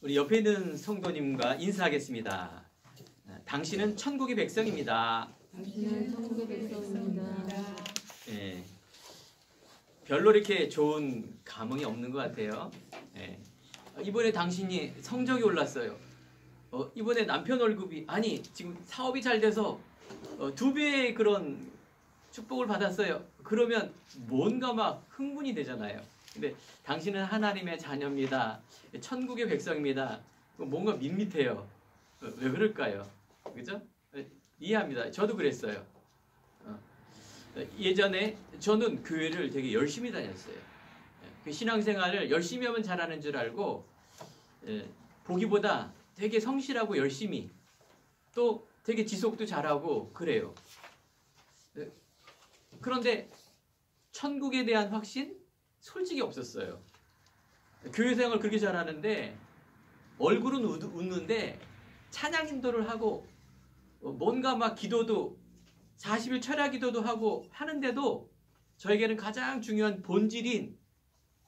우리 옆에 있는 성도님과 인사하겠습니다. 당신은 천국의 백성입니다. 당신은 천국의 백성입니다. 예, 별로 이렇게 좋은 감흥이 없는 것 같아요. 예, 이번에 당신이 성적이 올랐어요. 이번에 남편 월급이 아니 지금 사업이 잘 돼서 2배의 그런 축복을 받았어요. 그러면 뭔가 막 흥분이 되잖아요. 근데 당신은 하나님의 자녀입니다. 천국의 백성입니다. 뭔가 밋밋해요. 왜 그럴까요? 그죠? 이해합니다. 저도 그랬어요. 예전에 저는 교회를 되게 열심히 다녔어요. 그 신앙생활을 열심히 하면 잘하는 줄 알고 보기보다 되게 성실하고 열심히 또 되게 지속도 잘하고 그래요. 그런데 천국에 대한 확신? 솔직히 없었어요. 교회생활 그렇게 잘하는데 얼굴은 웃는데 찬양 인도를 하고 뭔가 막 기도도 40일 철야 기도도 하고 하는데도 저에게는 가장 중요한 본질인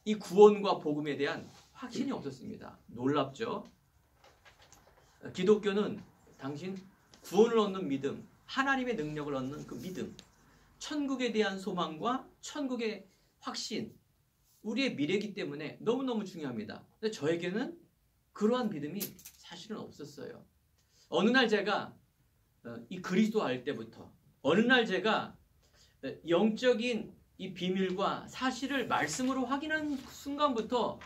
이 구원과 복음에 대한 확신이 없었습니다. 놀랍죠? 기독교는 당신 구원을 얻는 믿음, 하나님의 능력을 얻는 그 믿음, 천국에 대한 소망과 천국의 확신, 우리의 미래이기 때문에 너무너무 중요합니다. 근데 저에게는 그러한 믿음이 사실은 없었어요. 어느 날 제가 이 그리스도 알 때부터 어느 날 제가 영적인 이 비밀과 사실을 말씀으로 확인한 순간부터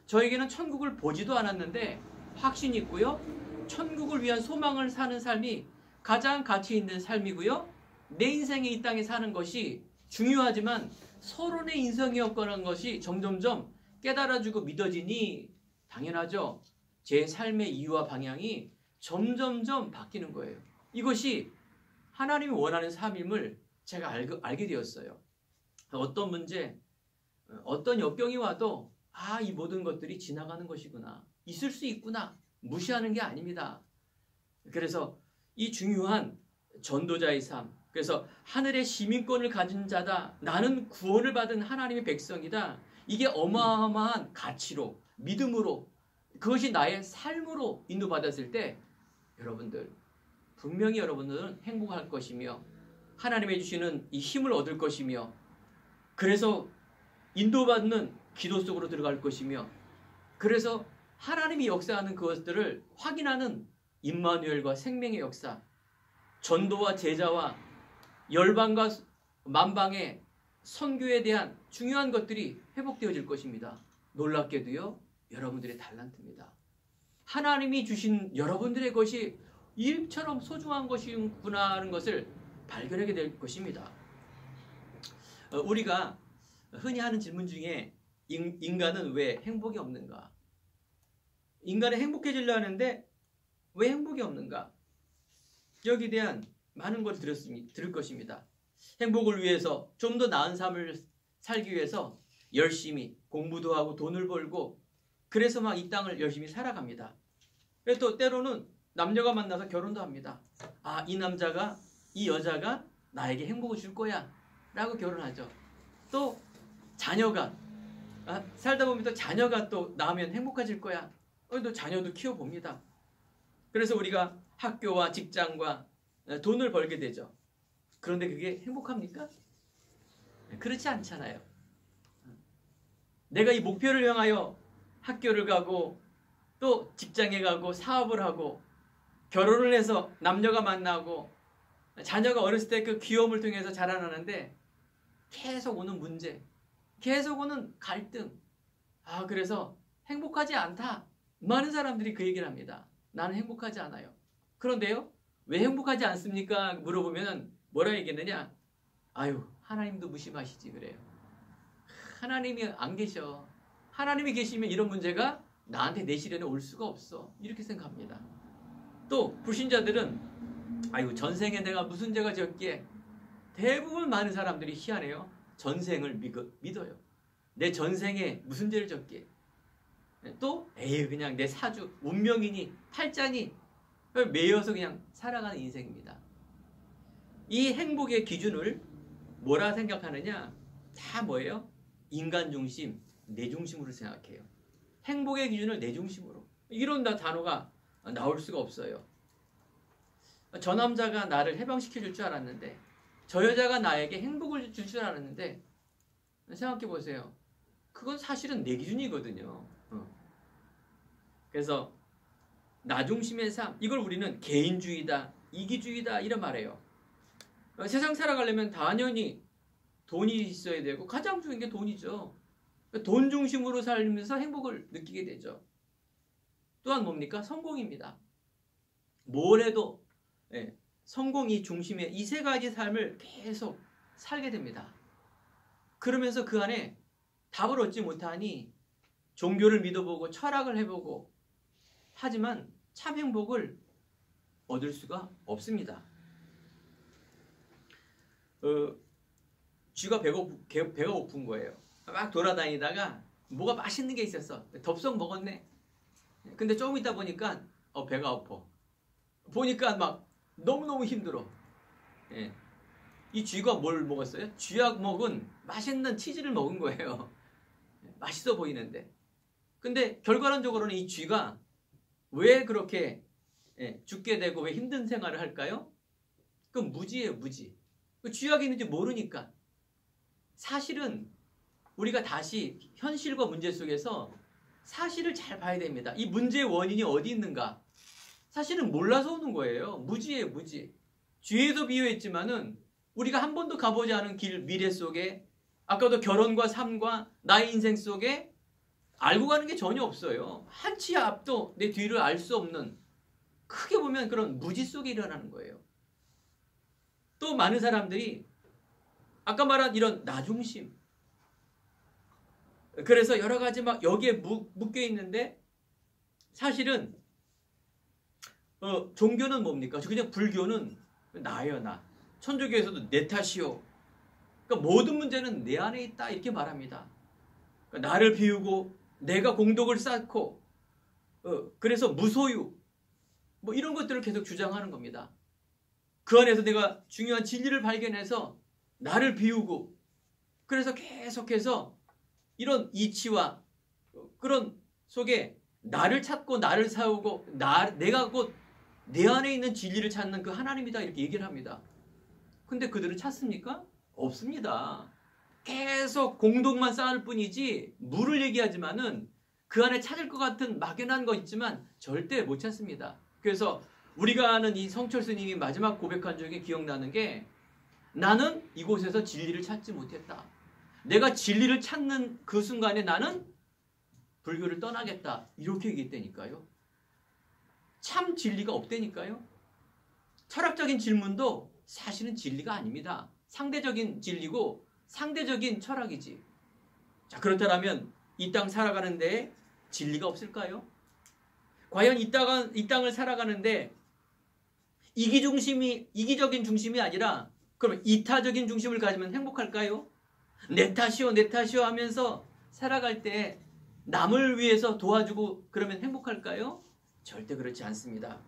저에게는 천국을 보지도 않았는데 확신이 있고요. 천국을 위한 소망을 사는 삶이 가장 가치 있는 삶이고요. 내 인생에 이 땅에 사는 것이 중요하지만 서론의 인성이었거라는 것이 점점점 깨달아지고 믿어지니 당연하죠. 제 삶의 이유와 방향이 점점점 바뀌는 거예요. 이것이 하나님이 원하는 삶임을 제가 알게 되었어요. 어떤 문제, 어떤 역경이 와도 이 모든 것들이 지나가는 것이구나. 있을 수 있구나. 무시하는 게 아닙니다. 그래서 이 중요한 전도자의 삶, 그래서 하늘의 시민권을 가진 자다. 나는 구원을 받은 하나님의 백성이다. 이게 어마어마한 가치로, 믿음으로, 그것이 나의 삶으로 인도받았을 때 여러분들, 분명히 여러분들은 행복할 것이며 하나님이 주시는 이 힘을 얻을 것이며 그래서 인도받는 기도 속으로 들어갈 것이며 그래서 하나님이 역사하는 그것들을 확인하는 임마누엘과 생명의 역사, 전도와 제자와 열방과 만방의 선교에 대한 중요한 것들이 회복되어질 것입니다. 놀랍게도요, 여러분들의 달란트입니다. 하나님이 주신 여러분들의 것이 일처럼 소중한 것이구나 하는 것을 발견하게 될 것입니다. 우리가 흔히 하는 질문 중에 인간은 왜 행복이 없는가? 인간은 행복해지려 하는데 왜 행복이 없는가? 여기에 대한 많은 걸 들을 것입니다. 행복을 위해서 좀 더 나은 삶을 살기 위해서 열심히 공부도 하고 돈을 벌고 그래서 막 이 땅을 열심히 살아갑니다. 또 때로는 남녀가 만나서 결혼도 합니다. 이 남자가 이 여자가 나에게 행복을 줄 거야 라고 결혼하죠. 또 자녀가 살다 보면 또 자녀가 또 낳으면 행복해질 거야. 또 자녀도 키워봅니다. 그래서 우리가 학교와 직장과 돈을 벌게 되죠. 그런데 그게 행복합니까? 그렇지 않잖아요. 내가 이 목표를 향하여 학교를 가고 또 직장에 가고 사업을 하고 결혼을 해서 남녀가 만나고 자녀가 어렸을 때 그 귀여움을 통해서 자라나는데 계속 오는 문제, 계속 오는 갈등. 그래서 행복하지 않다. 많은 사람들이 그 얘기를 합니다. 나는 행복하지 않아요. 그런데요, 왜 행복하지 않습니까? 물어보면 뭐라 얘기했느냐? 하나님도 무심하시지 그래요. 하나님이 안 계셔. 하나님이 계시면 이런 문제가 나한테 내 시련에 올 수가 없어. 이렇게 생각합니다. 또 불신자들은 전생에 내가 무슨 죄가 지었기에 대부분 많은 사람들이 희한해요. 전생을 믿어요. 내 전생에 무슨 죄를 졌기에 또 그냥 내 사주 운명이니 팔자니 매여서 그냥 살아가는 인생입니다. 이 행복의 기준을 뭐라 생각하느냐? 다 뭐예요? 인간 중심, 내 중심으로 생각해요. 행복의 기준을 내 중심으로. 이런 단어가 나올 수가 없어요. 저 남자가 나를 해방시켜 줄 줄 알았는데, 저 여자가 나에게 행복을 줄 줄 알았는데, 생각해 보세요. 그건 사실은 내 기준이거든요. 그래서 나 중심의 삶, 이걸 우리는 개인주의다, 이기주의다 이런 말해요. 세상 살아가려면 당연히 돈이 있어야 되고 가장 중요한 게 돈이죠. 돈 중심으로 살면서 행복을 느끼게 되죠. 또한 뭡니까? 성공입니다. 뭘 해도 성공이 중심에 이 세 가지 삶을 계속 살게 됩니다. 그러면서 그 안에 답을 얻지 못하니 종교를 믿어보고 철학을 해보고 하지만 참 행복을 얻을 수가 없습니다. 쥐가 배가 고픈 거예요. 막 돌아다니다가 뭐가 맛있는 게 있었어. 덥석 먹었네. 근데 조금 있다 보니까 배가 아파. 보니까 막 너무너무 힘들어. 이 쥐가 뭘 먹었어요? 쥐약 먹은 맛있는 치즈를 먹은 거예요. 맛있어 보이는데. 근데 결과론적으로는 이 쥐가 왜 그렇게 죽게 되고 왜 힘든 생활을 할까요? 그건 무지예요, 무지. 쥐약이 있는지 모르니까. 사실은 우리가 다시 현실과 문제 속에서 사실을 잘 봐야 됩니다. 이 문제의 원인이 어디 있는가? 사실은 몰라서 오는 거예요. 무지예요, 무지. 쥐에도 비유했지만은 우리가 한 번도 가보지 않은 길, 미래 속에 아까도 결혼과 삶과 나의 인생 속에 알고 가는 게 전혀 없어요. 한 치 앞도 내 뒤를 알 수 없는, 크게 보면 그런 무지 속에 일어나는 거예요. 또 많은 사람들이 아까 말한 이런 나중심, 그래서 여러 가지 막 여기에 묶여 있는데 사실은 종교는 뭡니까? 그냥 불교는 나예요, 나. 천주교에서도 내 탓이요. 그러니까 모든 문제는 내 안에 있다 이렇게 말합니다. 그러니까 나를 비우고 내가 공덕을 쌓고 그래서 무소유 뭐 이런 것들을 계속 주장하는 겁니다. 그 안에서 내가 중요한 진리를 발견해서 나를 비우고 그래서 계속해서 이런 이치와 그런 속에 나를 찾고 나를 세우고 내가 곧 내 안에 있는 진리를 찾는 그 하나님이다 이렇게 얘기를 합니다. 근데 그들은 찾습니까? 없습니다. 계속 공덕만 쌓을 뿐이지 물을 얘기하지만은 그 안에 찾을 것 같은 막연한 거 있지만 절대 못 찾습니다. 그래서 우리가 아는 이 성철 스님이 마지막 고백한 적에 기억나는 게 나는 이곳에서 진리를 찾지 못했다. 내가 진리를 찾는 그 순간에 나는 불교를 떠나겠다. 이렇게 얘기했다니까요. 참 진리가 없다니까요. 철학적인 질문도 사실은 진리가 아닙니다. 상대적인 진리고 상대적인 철학이지. 자, 그렇다면 이 땅 살아가는데 진리가 없을까요? 과연 이 땅을 살아가는데 이기적인 중심이 아니라 그러면 이타적인 중심을 가지면 행복할까요? 내 탓이요, 내 탓이요 하면서 살아갈 때 남을 위해서 도와주고 그러면 행복할까요? 절대 그렇지 않습니다.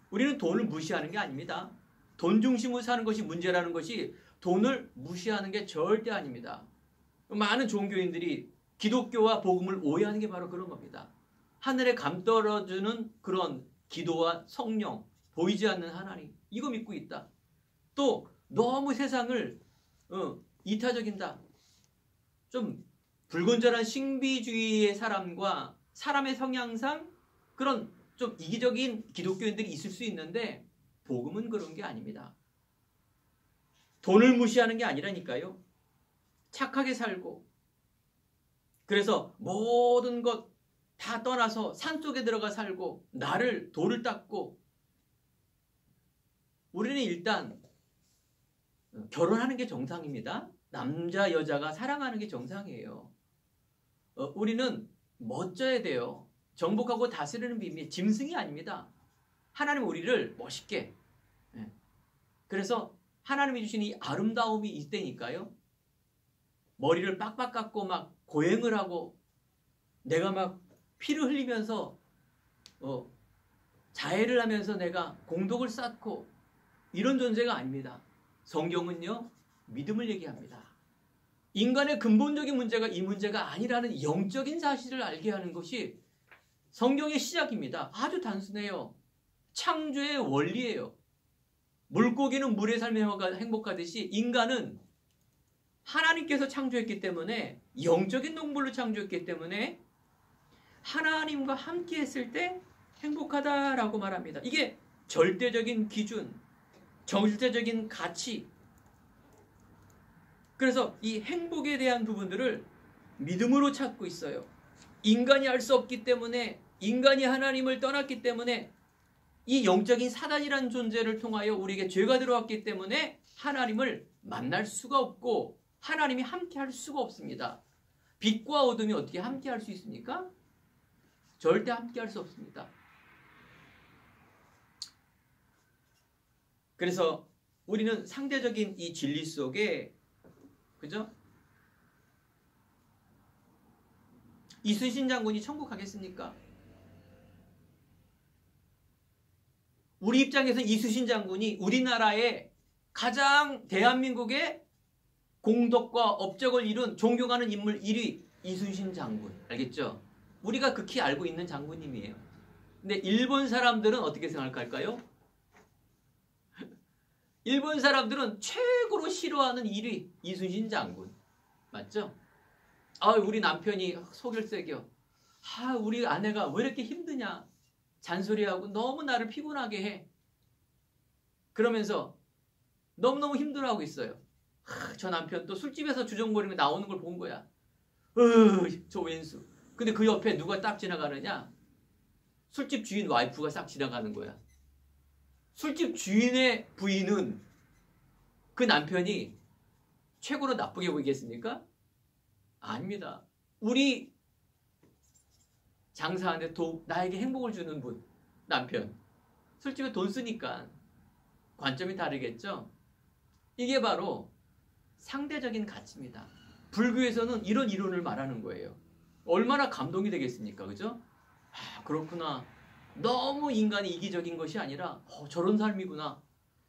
우리는 돈을 무시하는 게 아닙니다. 돈 중심으로 사는 것이 문제라는 것이 돈을 무시하는 게 절대 아닙니다. 많은 종교인들이 기독교와 복음을 오해하는 게 바로 그런 겁니다. 하늘에 감 떨어주는 그런 기도와 성령, 보이지 않는 하나님, 이거 믿고 있다. 또 너무 세상을 이타적인다. 좀 불건전한 신비주의의 사람과 사람의 성향상 그런 좀 이기적인 기독교인들이 있을 수 있는데 복음은 그런 게 아닙니다. 돈을 무시하는 게 아니라니까요. 착하게 살고 그래서 모든 것 다 떠나서 산속에 들어가 살고 돌을 닦고 우리는 일단 결혼하는 게 정상입니다. 남자 여자가 사랑하는 게 정상이에요. 우리는 멋져야 돼요. 정복하고 다스리는 비밀 짐승이 아닙니다. 하나님은 우리를 멋있게 그래서 하나님이 주신 이 아름다움이 있다니까요. 머리를 빡빡 깎고 막 고행을 하고 내가 막 피를 흘리면서 자해를 하면서 내가 공덕을 쌓고 이런 존재가 아닙니다. 성경은요 믿음을 얘기합니다. 인간의 근본적인 문제가 이 문제가 아니라는 영적인 사실을 알게 하는 것이 성경의 시작입니다. 아주 단순해요. 창조의 원리예요. 물고기는 물에 살며 행복하듯이 인간은 하나님께서 창조했기 때문에, 영적인 동물로 창조했기 때문에 하나님과 함께 했을 때 행복하다라고 말합니다. 이게 절대적인 기준, 절대적인 가치. 그래서 이 행복에 대한 부분들을 믿음으로 찾고 있어요. 인간이 알 수 없기 때문에, 인간이 하나님을 떠났기 때문에, 이 영적인 사단이라는 존재를 통하여 우리에게 죄가 들어왔기 때문에 하나님을 만날 수가 없고 하나님이 함께 할 수가 없습니다. 빛과 어둠이 어떻게 함께 할 수 있습니까? 절대 함께 할 수 없습니다. 그래서 우리는 상대적인 이 진리 속에, 그죠? 이순신 장군이 천국 가겠습니까? 우리 입장에서 이순신 장군이 우리나라의 가장 대한민국의 공덕과 업적을 이룬 존경하는 인물 1위 이순신 장군. 알겠죠? 우리가 극히 알고 있는 장군님이에요. 근데 일본 사람들은 어떻게 생각할까요? 일본 사람들은 최고로 싫어하는 1위 이순신 장군. 맞죠? 아, 우리 남편이 속일색이요. 아, 우리 아내가 왜 이렇게 힘드냐? 잔소리하고 너무 나를 피곤하게 해. 그러면서 너무너무 힘들어하고 있어요. 저 남편 또 술집에서 주정거리며 나오는 걸 본 거야. 저 왼수. 근데 그 옆에 누가 딱 지나가느냐? 술집 주인 와이프가 싹 지나가는 거야. 술집 주인의 부인은 그 남편이 최고로 나쁘게 보이겠습니까? 아닙니다. 우리 장사하는데 나에게 행복을 주는 분, 남편. 술집에 돈 쓰니까 관점이 다르겠죠? 이게 바로 상대적인 가치입니다. 불교에서는 이런 이론을 말하는 거예요. 얼마나 감동이 되겠습니까? 그죠? 아, 그렇구나. 너무 인간이 이기적인 것이 아니라 저런 삶이구나.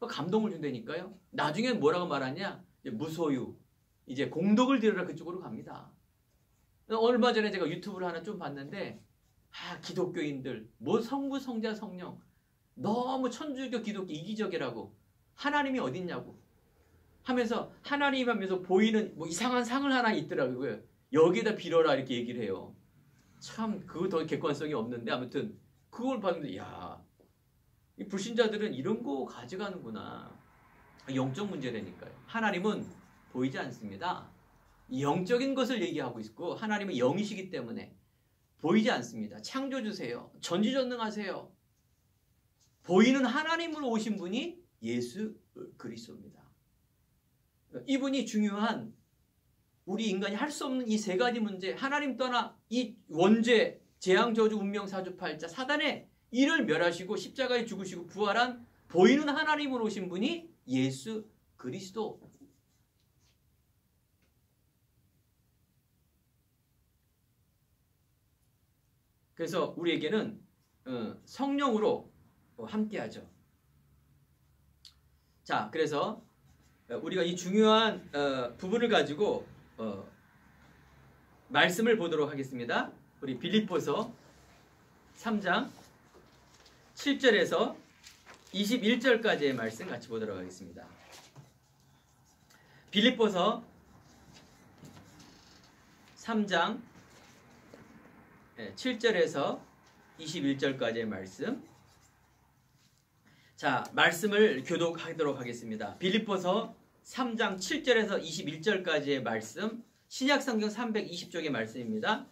감동을 준다니까요. 나중에 뭐라고 말하냐? 무소유. 이제 공덕을 들여라 그쪽으로 갑니다. 얼마 전에 제가 유튜브를 하나 좀 봤는데 기독교인들 뭐 성부, 성자, 성령 너무 천주교, 기독교 이기적이라고 하나님이 어딨냐고 하면서 하나님 하면서 보이는 뭐 이상한 상을 하나 있더라고요. 여기에다 빌어라 이렇게 얘기를 해요. 참 그거 더 객관성이 없는데 아무튼 그걸 봤는데 야, 이 불신자들은 이런 거 가져가는구나. 영적 문제라니까요. 하나님은 보이지 않습니다. 영적인 것을 얘기하고 있고 하나님은 영이시기 때문에 보이지 않습니다. 창조주세요. 전지전능하세요. 보이는 하나님으로 오신 분이 예수 그리스도입니다. 이분이 중요한 우리 인간이 할 수 없는 이 세 가지 문제, 하나님 떠나 이 원죄, 재앙, 저주, 운명, 사주팔자, 사단의 이를 멸하시고 십자가에 죽으시고 부활한 보이는 하나님으로 오신 분이 예수 그리스도. 그래서 우리에게는 성령으로 함께하죠. 자, 그래서 우리가 이 중요한 부분을 가지고 말씀을 보도록 하겠습니다. 우리 빌립보서 3장 7절에서 21절까지의 말씀 같이 보도록 하겠습니다. 빌립보서 3장 7절에서 21절까지의 말씀. 자, 말씀을 교독하도록 하겠습니다. 빌립보서 3장 7절에서 21절까지의 말씀, 신약성경 320쪽의 말씀입니다.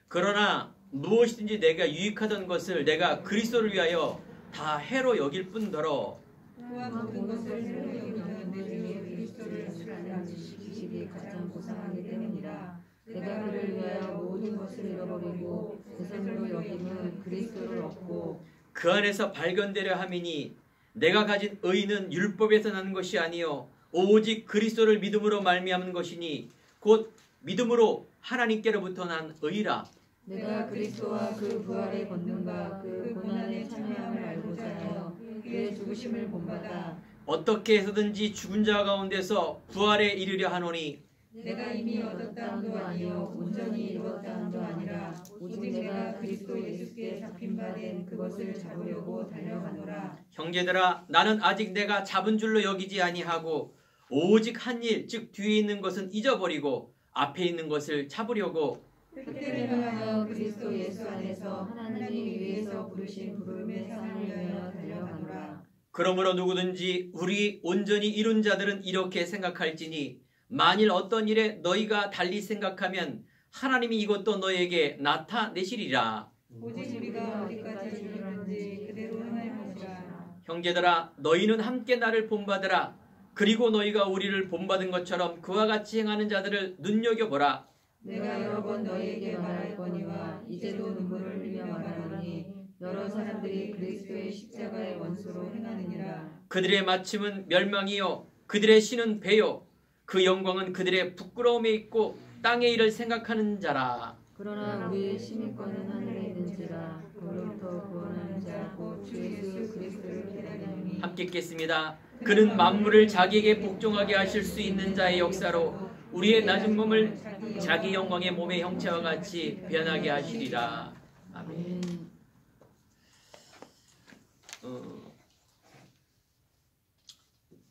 그러나 무엇이든지 내가 유익하던 것을 내가 그리스도를 위하여 다 해로 여길 뿐더러 그와 모든 것을 새로 여기는 내 중에 그리스도를 수란한 지식이 가장 고상하기 때문이라. 내가 그를 위하여 모든 것을 잃어버리고 우선으로 여기는 그리스도를 얻고 그 안에서 발견되려 함이니 내가 가진 의는 율법에서 나는 것이 아니요 오직 그리스도를 믿음으로 말미암은 것이니 곧 믿음으로 하나님께로부터 난 의라. 내가 그리스도와 그 부활의 권능과 그 고난의 참여함을 알고자 하여 그의 죽으심을 본받아 어떻게 해서든지 죽은 자 가운데서 부활에 이르려 하노니 내가 이미 얻었다 함도 아니요 온전히 이루었다 함도 아니라 오직 내가 그리스도 예수께 잡힌 바 된 그것을 잡으려고 달려가노라. 형제들아, 나는 아직 내가 잡은 줄로 여기지 아니하고 오직 한 일, 즉 뒤에 있는 것은 잊어버리고 앞에 있는 것을 잡으려고 표대를 향하여 그리스도 예수 안에서 하나님이 위에서 부르신 부름의 상을 위하여 달려가노라. 그러므로 누구든지 우리 온전히 이룬 자들은 이렇게 생각할지니 만일 어떤 일에 너희가 달리 생각하면 하나님이 이것도 너희에게 나타내시리라. 오직 우리가 어디까지 이르는지 그대로 행할 것이라. 형제들아, 너희는 함께 나를 본받으라. 그리고 너희가 우리를 본받은 것처럼 그와 같이 행하는 자들을 눈여겨보라. 내가 여러 번 너희에게 말할거니와 이제도 눈물을 흘려 말하노니 여러 사람들이 그리스도의 십자가의 원수로 행하느니라. 그들의 마침은 멸망이요 그들의 신은 배요 그 영광은 그들의 부끄러움에 있고 땅의 일을 생각하는 자라. 그러나 우리의 시민권은 하늘에 있는지라. 그로부터 구원하는 자 곧 주 예수 그리스도를 기다리니. 함께 읽겠습니다. 그는 만물을 자기에게 복종하게 하실 수 있는 자의 역사로 우리의 낮은 몸을 자기 영광의 몸의 형체와 같이 변하게 하시리라. 아멘.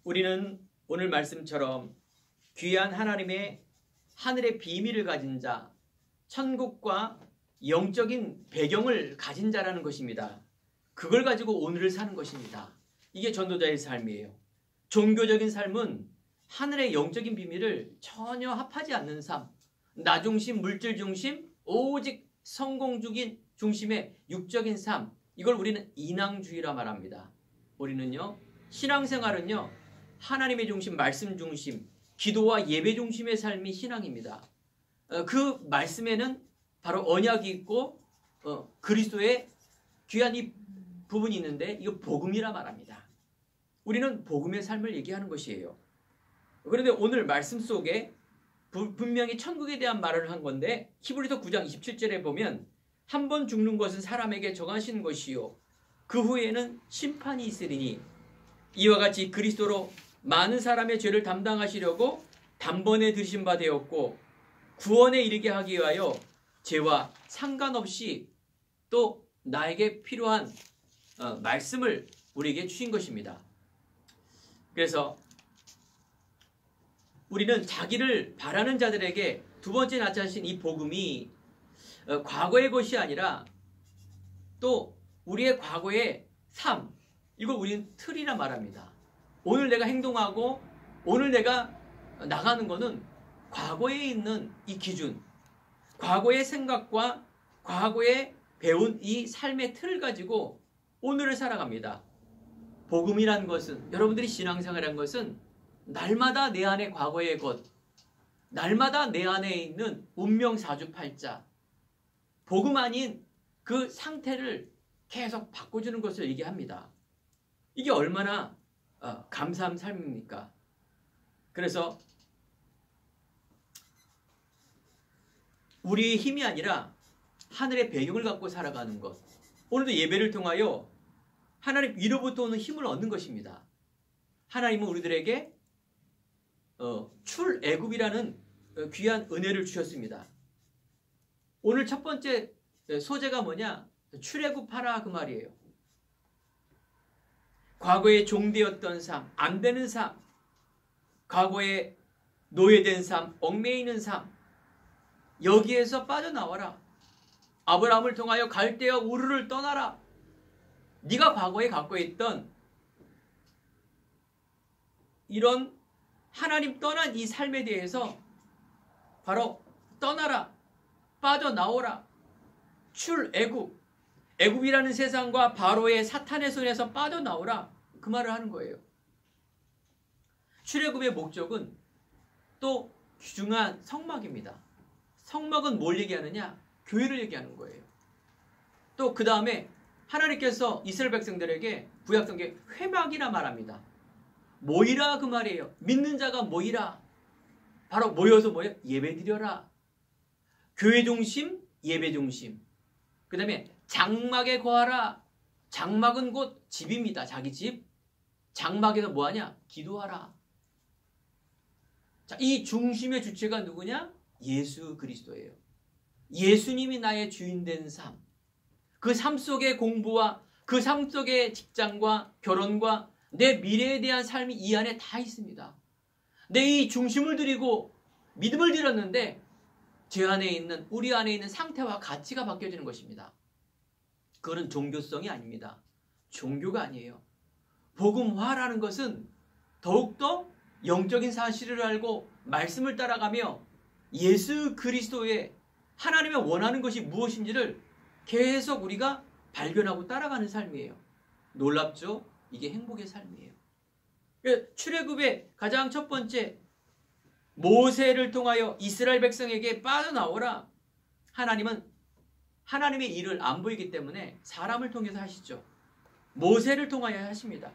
우리는 오늘 말씀처럼 귀한 하나님의 하늘의 비밀을 가진 자, 천국과 영적인 배경을 가진 자라는 것입니다. 그걸 가지고 오늘을 사는 것입니다. 이게 전도자의 삶이에요. 종교적인 삶은 하늘의 영적인 비밀을 전혀 합하지 않는 삶, 나 중심, 물질 중심, 오직 성공 중심의 육적인 삶, 이걸 우리는 인왕주의라 말합니다. 우리는요, 신앙생활은요, 하나님의 중심, 말씀 중심, 기도와 예배 중심의 삶이 신앙입니다. 그 말씀에는 바로 언약이 있고 그리스도의 귀한 이 부분이 있는데 이거 복음이라 말합니다. 우리는 복음의 삶을 얘기하는 것이에요. 그런데 오늘 말씀 속에 분명히 천국에 대한 말을 한 건데 히브리서 9장 27절에 보면 한 번 죽는 것은 사람에게 정하신 것이요 그 후에는 심판이 있으리니 이와 같이 그리스도로 많은 사람의 죄를 담당하시려고 단번에 들이신 바 되었고 구원에 이르게 하기 위하여 죄와 상관없이 또 나에게 필요한 말씀을 우리에게 주신 것입니다. 그래서 우리는 자기를 바라는 자들에게 두 번째 나타나신 이 복음이 과거의 것이 아니라 또 우리의 과거의 삶, 이걸 우리는 틀이라 말합니다. 오늘 내가 행동하고 오늘 내가 나가는 것은 과거에 있는 이 기준, 과거의 생각과 과거에 배운 이 삶의 틀을 가지고 오늘을 살아갑니다. 복음이란 것은, 여러분들이 신앙생활이란 것은 날마다 내 안에 과거의 것, 날마다 내 안에 있는 운명사주팔자, 복음 아닌 그 상태를 계속 바꿔주는 것을 얘기합니다. 이게 얼마나 감사한 삶입니까? 그래서 우리의 힘이 아니라 하늘의 배경을 갖고 살아가는 것, 오늘도 예배를 통하여 하나님 위로부터 오는 힘을 얻는 것입니다. 하나님은 우리들에게 출애굽이라는 귀한 은혜를 주셨습니다. 오늘 첫 번째 소재가 뭐냐? 출애굽하라 그 말이에요. 과거에 종되었던 삶, 안 되는 삶, 과거에 노예된 삶, 얽매이는 삶, 여기에서 빠져나와라. 아브라함을 통하여 갈대아 우르를 떠나라. 네가 과거에 갖고 있던 이런 하나님 떠난 이 삶에 대해서 바로 떠나라. 빠져나오라. 출애굽. 애굽이라는 세상과 바로의 사탄의 손에서 빠져나오라. 그 말을 하는 거예요. 출애굽의 목적은 또 귀중한 성막입니다. 성막은 뭘 얘기하느냐? 교회를 얘기하는 거예요. 또 그 다음에 하나님께서 이스라엘 백성들에게 구약성경에 회막이라 말합니다. 모이라 그 말이에요. 믿는 자가 모이라. 바로 모여서 뭐예요? 예배드려라. 교회 중심, 예배 중심. 그 다음에 장막에 거하라. 장막은 곧 집입니다. 자기 집. 장막에서 뭐하냐? 기도하라. 자, 이 중심의 주체가 누구냐? 예수 그리스도예요. 예수님이 나의 주인 된 삶. 그 삶 속의 공부와 그 삶 속의 직장과 결혼과 내 미래에 대한 삶이 이 안에 다 있습니다. 내 이 중심을 드리고 믿음을 드렸는데 제 안에 있는, 우리 안에 있는 상태와 가치가 바뀌어지는 것입니다. 그건 종교성이 아닙니다. 종교가 아니에요. 복음화라는 것은 더욱더 영적인 사실을 알고 말씀을 따라가며 예수 그리스도의 하나님의 원하는 것이 무엇인지를 계속 우리가 발견하고 따라가는 삶이에요. 놀랍죠? 이게 행복의 삶이에요. 출애굽의 가장 첫 번째, 모세를 통하여 이스라엘 백성에게 빠져나오라. 하나님은 하나님의 일을 안 보이기 때문에 사람을 통해서 하시죠. 모세를 통하여 하십니다.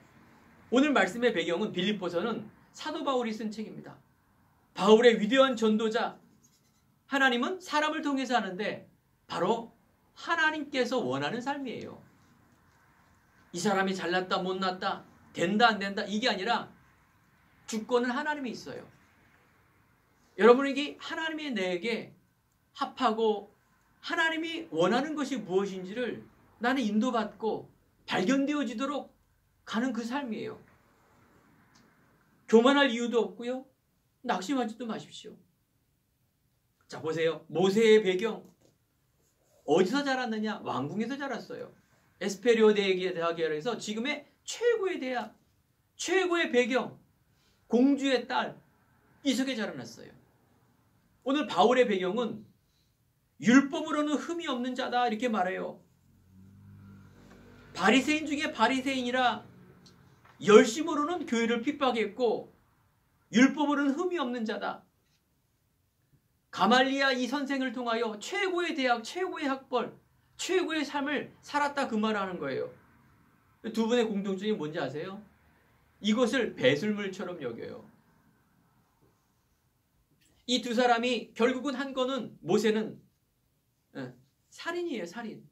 오늘 말씀의 배경은 빌립보서는 사도 바울이 쓴 책입니다. 바울의 위대한 전도자, 하나님은 사람을 통해서 하는데 바로 하나님께서 원하는 삶이에요. 이 사람이 잘났다 못났다 된다 안 된다 이게 아니라 주권은 하나님이 있어요. 여러분에게 하나님이 내게 합하고 하나님이 원하는 것이 무엇인지를 나는 인도받고 발견되어지도록 가는 그 삶이에요. 교만할 이유도 없고요. 낙심하지도 마십시오. 자, 보세요. 모세의 배경 어디서 자랐느냐? 왕궁에서 자랐어요. 에스페리오 대학에서 지금의 최고의 대학, 최고의 배경, 공주의 딸, 이 속에 자라났어요. 오늘 바울의 배경은 율법으로는 흠이 없는 자다 이렇게 말해요. 바리새인 중에 바리새인이라 열심으로는 교회를 핍박했고 율법으로는 흠이 없는 자다. 가말리아 이 선생을 통하여 최고의 대학, 최고의 학벌, 최고의 삶을 살았다 그 말을 하는 거예요. 두 분의 공통점이 뭔지 아세요? 이것을 배설물처럼 여겨요. 이 두 사람이 결국은 한 거는, 모세는 살인이에요, 살인.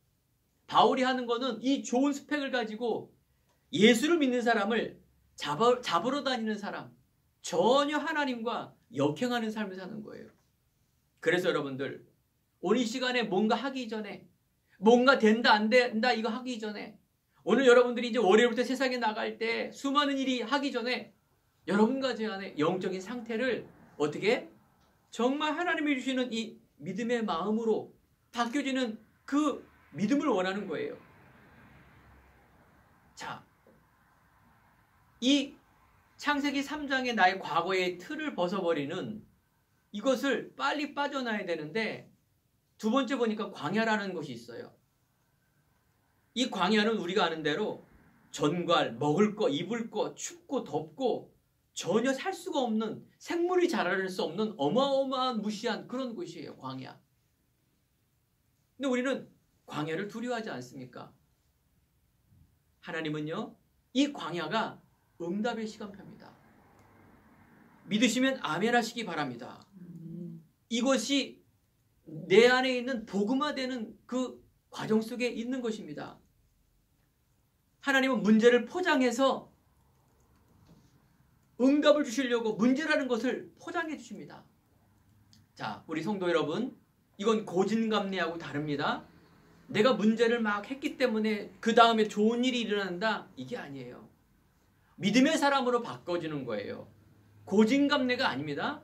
바울이 하는 거는 이 좋은 스펙을 가지고 예수를 믿는 사람을 잡으러 다니는 사람, 전혀 하나님과 역행하는 삶을 사는 거예요. 그래서 여러분들, 오늘 이 시간에 뭔가 하기 전에, 뭔가 된다 안 된다 이거 하기 전에, 오늘 여러분들이 이제 월요일부터 세상에 나갈 때 수많은 일이 하기 전에 여러분과 제 안에 영적인 상태를 어떻게 정말 하나님이 주시는 이 믿음의 마음으로 바뀌어지는 그 믿음을 원하는 거예요. 자, 이 창세기 3장의 나의 과거의 틀을 벗어버리는 이것을 빨리 빠져나야 되는데, 두 번째 보니까 광야라는 것이 있어요. 이 광야는 우리가 아는 대로 전갈, 먹을 거, 입을 거, 춥고 덥고 전혀 살 수가 없는, 생물이 자라날 수 없는 어마어마한 무시한 그런 곳이에요, 광야. 근데 우리는 광야를 두려워하지 않습니까? 하나님은요, 이 광야가 응답의 시간표입니다. 믿으시면 아멘 하시기 바랍니다. 이것이 내 안에 있는 복음화되는 그 과정 속에 있는 것입니다. 하나님은 문제를 포장해서 응답을 주시려고 문제라는 것을 포장해 주십니다. 자, 우리 성도 여러분, 이건 고진감래하고 다릅니다. 내가 문제를 막 했기 때문에 그 다음에 좋은 일이 일어난다, 이게 아니에요. 믿음의 사람으로 바꿔지는 거예요. 고진감래가 아닙니다.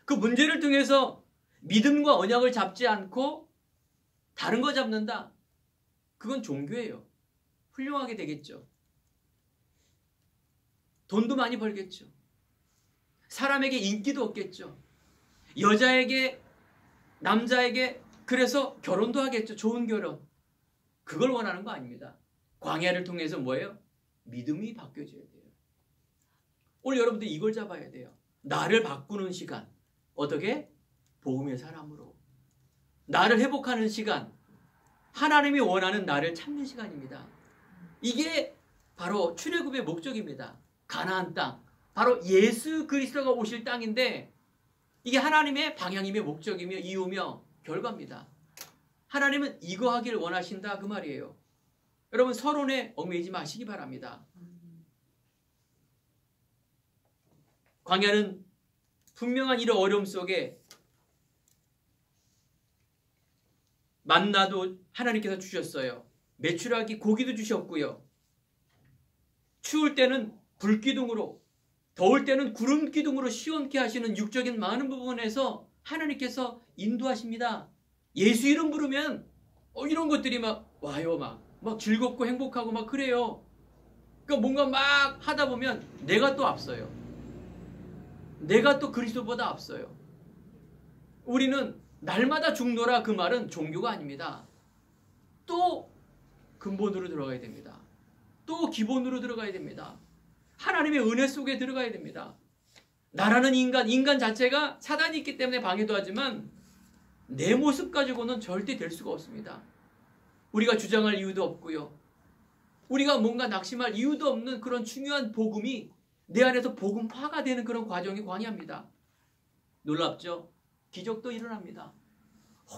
그 문제를 통해서 믿음과 언약을 잡지 않고 다른 거 잡는다, 그건 종교예요. 훌륭하게 되겠죠. 돈도 많이 벌겠죠. 사람에게 인기도 얻겠죠. 여자에게, 남자에게, 그래서 결혼도 하겠죠. 좋은 결혼. 그걸 원하는 거 아닙니다. 광야를 통해서 뭐예요? 믿음이 바뀌어져야 돼요. 오늘 여러분들 이걸 잡아야 돼요. 나를 바꾸는 시간. 어떻게? 복음의 사람으로. 나를 회복하는 시간. 하나님이 원하는 나를 찾는 시간입니다. 이게 바로 출애굽의 목적입니다. 가나안 땅. 바로 예수 그리스도가 오실 땅인데, 이게 하나님의 방향이며 목적이며 이유며 결과입니다. 하나님은 이거 하길 원하신다 그 말이에요. 여러분, 서론에 얽매이지 마시기 바랍니다. 광야는 분명한 이런 어려움 속에 만나도 하나님께서 주셨어요. 메추라기 고기도 주셨고요. 추울 때는 불기둥으로, 더울 때는 구름 기둥으로 시원케 하시는 육적인 많은 부분에서 하나님께서 인도하십니다. 예수 이름 부르면 이런 것들이 막 와요. 막 즐겁고 행복하고 막 그래요. 그러니까 뭔가 막 하다 보면 내가 또 앞서요. 내가 또 그리스도보다 앞서요. 우리는 날마다 죽노라 그 말은 종교가 아닙니다. 또 근본으로 들어가야 됩니다. 또 기본으로 들어가야 됩니다. 하나님의 은혜 속에 들어가야 됩니다. 나라는 인간 자체가 사단이 있기 때문에 방해도 하지만 내 모습 가지고는 절대 될 수가 없습니다. 우리가 주장할 이유도 없고요. 우리가 뭔가 낙심할 이유도 없는 그런 중요한 복음이 내 안에서 복음화가 되는 그런 과정이 광야입니다. 놀랍죠? 기적도 일어납니다.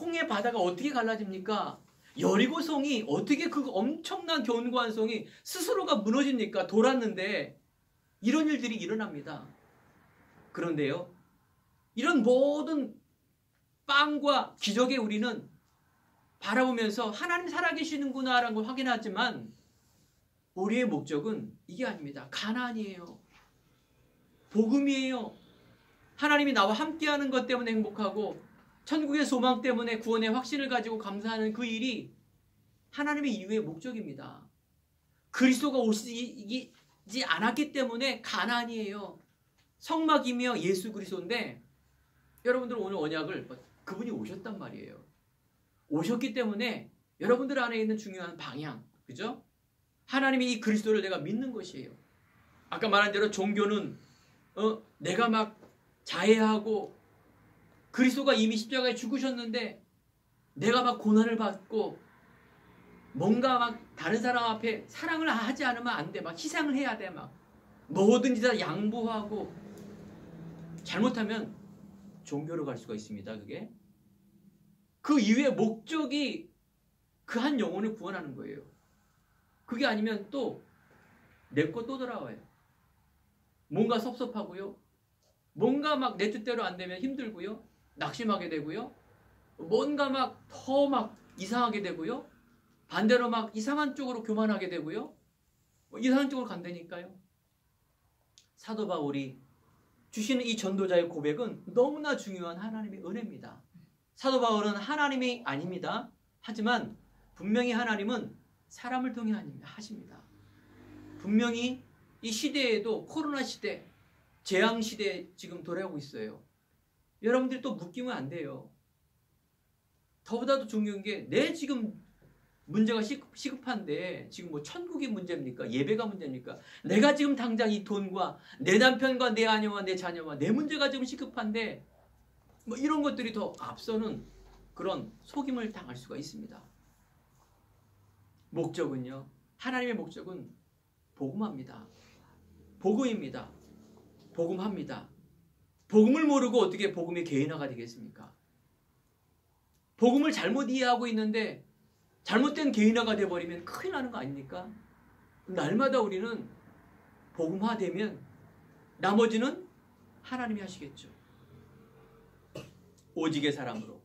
홍해 바다가 어떻게 갈라집니까? 여리고성이 어떻게 그 엄청난 견고한 성이 스스로가 무너집니까? 돌았는데 이런 일들이 일어납니다. 그런데요, 이런 모든 빵과 기적에 우리는 바라보면서 하나님 살아계시는구나라는 걸 확인하지만 우리의 목적은 이게 아닙니다. 가나안이에요. 복음이에요. 하나님이 나와 함께하는 것 때문에 행복하고 천국의 소망 때문에 구원의 확신을 가지고 감사하는 그 일이 하나님의 이유의 목적입니다. 그리스도가 오시지 않았기 때문에 가나안이에요. 성막이며 예수 그리스도인데 여러분들 오늘 언약을 그분이 오셨단 말이에요. 오셨기 때문에 여러분들 안에 있는 중요한 방향, 그죠? 하나님이 이 그리스도를 내가 믿는 것이에요. 아까 말한 대로 종교는 내가 막 자해하고 그리스도가 이미 십자가에 죽으셨는데 내가 막 고난을 받고 뭔가 막 다른 사람 앞에 사랑을 하지 않으면 안 돼. 막 희생을 해야 돼. 막 뭐든지 다 양보하고 잘못하면 종교로 갈 수가 있습니다. 그게 그 이후의 목적이 그 한 영혼을 구원하는 거예요. 그게 아니면 또 내 거 또 돌아와요. 뭔가 섭섭하고요. 뭔가 막 내 뜻대로 안 되면 힘들고요. 낙심하게 되고요. 뭔가 막 더 막 이상하게 되고요. 반대로 막 이상한 쪽으로 교만하게 되고요. 이상한 쪽으로 간다니까요. 사도 바울이 주시는 이 전도자의 고백은 너무나 중요한 하나님의 은혜입니다. 사도 바울은 하나님이 아닙니다. 하지만 분명히 하나님은 사람을 통해 하십니다. 분명히 이 시대에도 코로나 시대, 재앙 시대에 지금 돌아오고 있어요. 여러분들이 또 묶이면 안 돼요. 더보다도 중요한 게 내 지금 문제가 시급한데 지금 뭐 천국이 문제입니까? 예배가 문제입니까? 내가 지금 당장 이 돈과 내 남편과 내 아내와 내 자녀와 내 문제가 지금 시급한데 뭐 이런 것들이 더 앞서는 그런 속임을 당할 수가 있습니다. 목적은요. 하나님의 목적은 복음합니다. 복음입니다. 복음합니다. 복음을 모르고 어떻게 복음의 개인화가 되겠습니까? 복음을 잘못 이해하고 있는데 잘못된 개인화가 되어버리면 큰일 나는 거 아닙니까? 날마다 우리는 복음화되면 나머지는 하나님이 하시겠죠. 오직의 사람으로.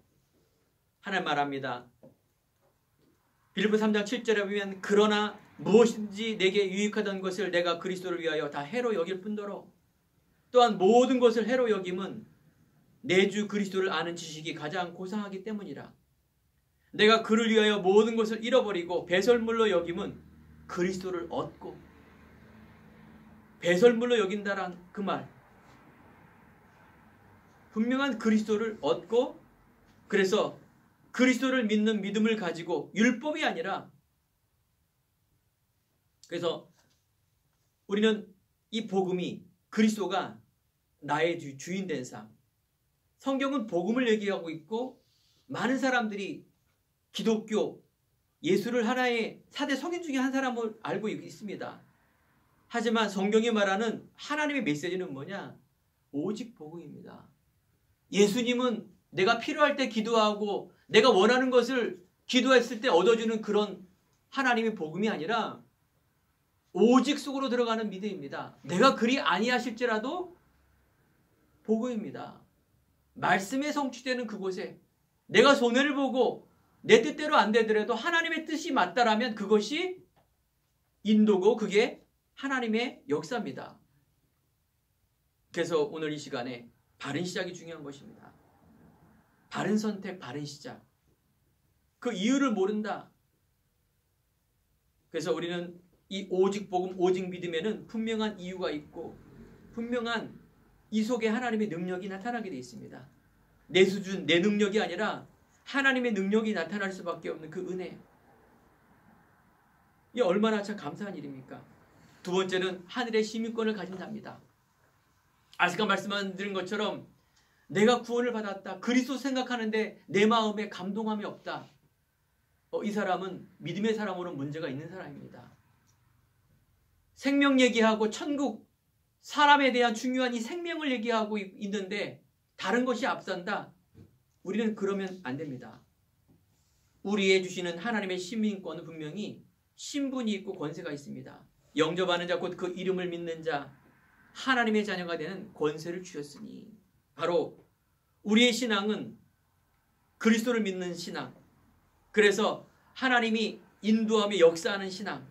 하나님 말합니다. 빌립보 3장 7절에 보면 그러나 무엇인지 내게 유익하던 것을 내가 그리스도를 위하여 다 해로 여길 뿐더러 또한 모든 것을 해로 여김은 내 주 그리스도를 아는 지식이 가장 고상하기 때문이라. 내가 그를 위하여 모든 것을 잃어버리고 배설물로 여김은 그리스도를 얻고. 배설물로 여긴다란 그 말. 분명한 그리스도를 얻고 그래서 그리스도를 믿는 믿음을 가지고 율법이 아니라 그래서 우리는 이 복음이 그리스도가 나의 주인 된 삶. 성경은 복음을 얘기하고 있고 많은 사람들이 기독교, 예수를 하나의 4대 성인 중에 한 사람을 알고 있습니다. 하지만 성경이 말하는 하나님의 메시지는 뭐냐? 오직 복음입니다. 예수님은 내가 필요할 때 기도하고 내가 원하는 것을 기도했을 때 얻어주는 그런 하나님의 복음이 아니라 오직 속으로 들어가는 믿음입니다. 내가 그리 아니하실지라도 복음입니다. 말씀에 성취되는 그곳에 내가 손해를 보고 내 뜻대로 안 되더라도 하나님의 뜻이 맞다라면 그것이 인도고 그게 하나님의 역사입니다. 그래서 오늘 이 시간에 바른 시작이 중요한 것입니다. 바른 선택, 바른 시작. 그 이유를 모른다. 그래서 우리는 이 오직 복음, 오직 믿음에는 분명한 이유가 있고 분명한 이 속에 하나님의 능력이 나타나게 되어 있습니다. 내 수준, 내 능력이 아니라 하나님의 능력이 나타날 수밖에 없는 그 은혜. 이 얼마나 참 감사한 일입니까? 두 번째는 하늘의 시민권을 가진답니다. 아까 말씀드린 것처럼 내가 구원을 받았다. 그리스도 생각하는데 내 마음에 감동함이 없다. 이 사람은 믿음의 사람으로 문제가 있는 사람입니다. 생명 얘기하고 천국, 사람에 대한 중요한 이 생명을 얘기하고 있는데 다른 것이 앞선다. 우리는 그러면 안 됩니다. 우리에 주시는 하나님의 시민권은 분명히 신분이 있고 권세가 있습니다. 영접하는 자 곧 그 이름을 믿는 자 하나님의 자녀가 되는 권세를 주셨으니 바로 우리의 신앙은 그리스도를 믿는 신앙. 그래서 하나님이 인도하며 역사하는 신앙.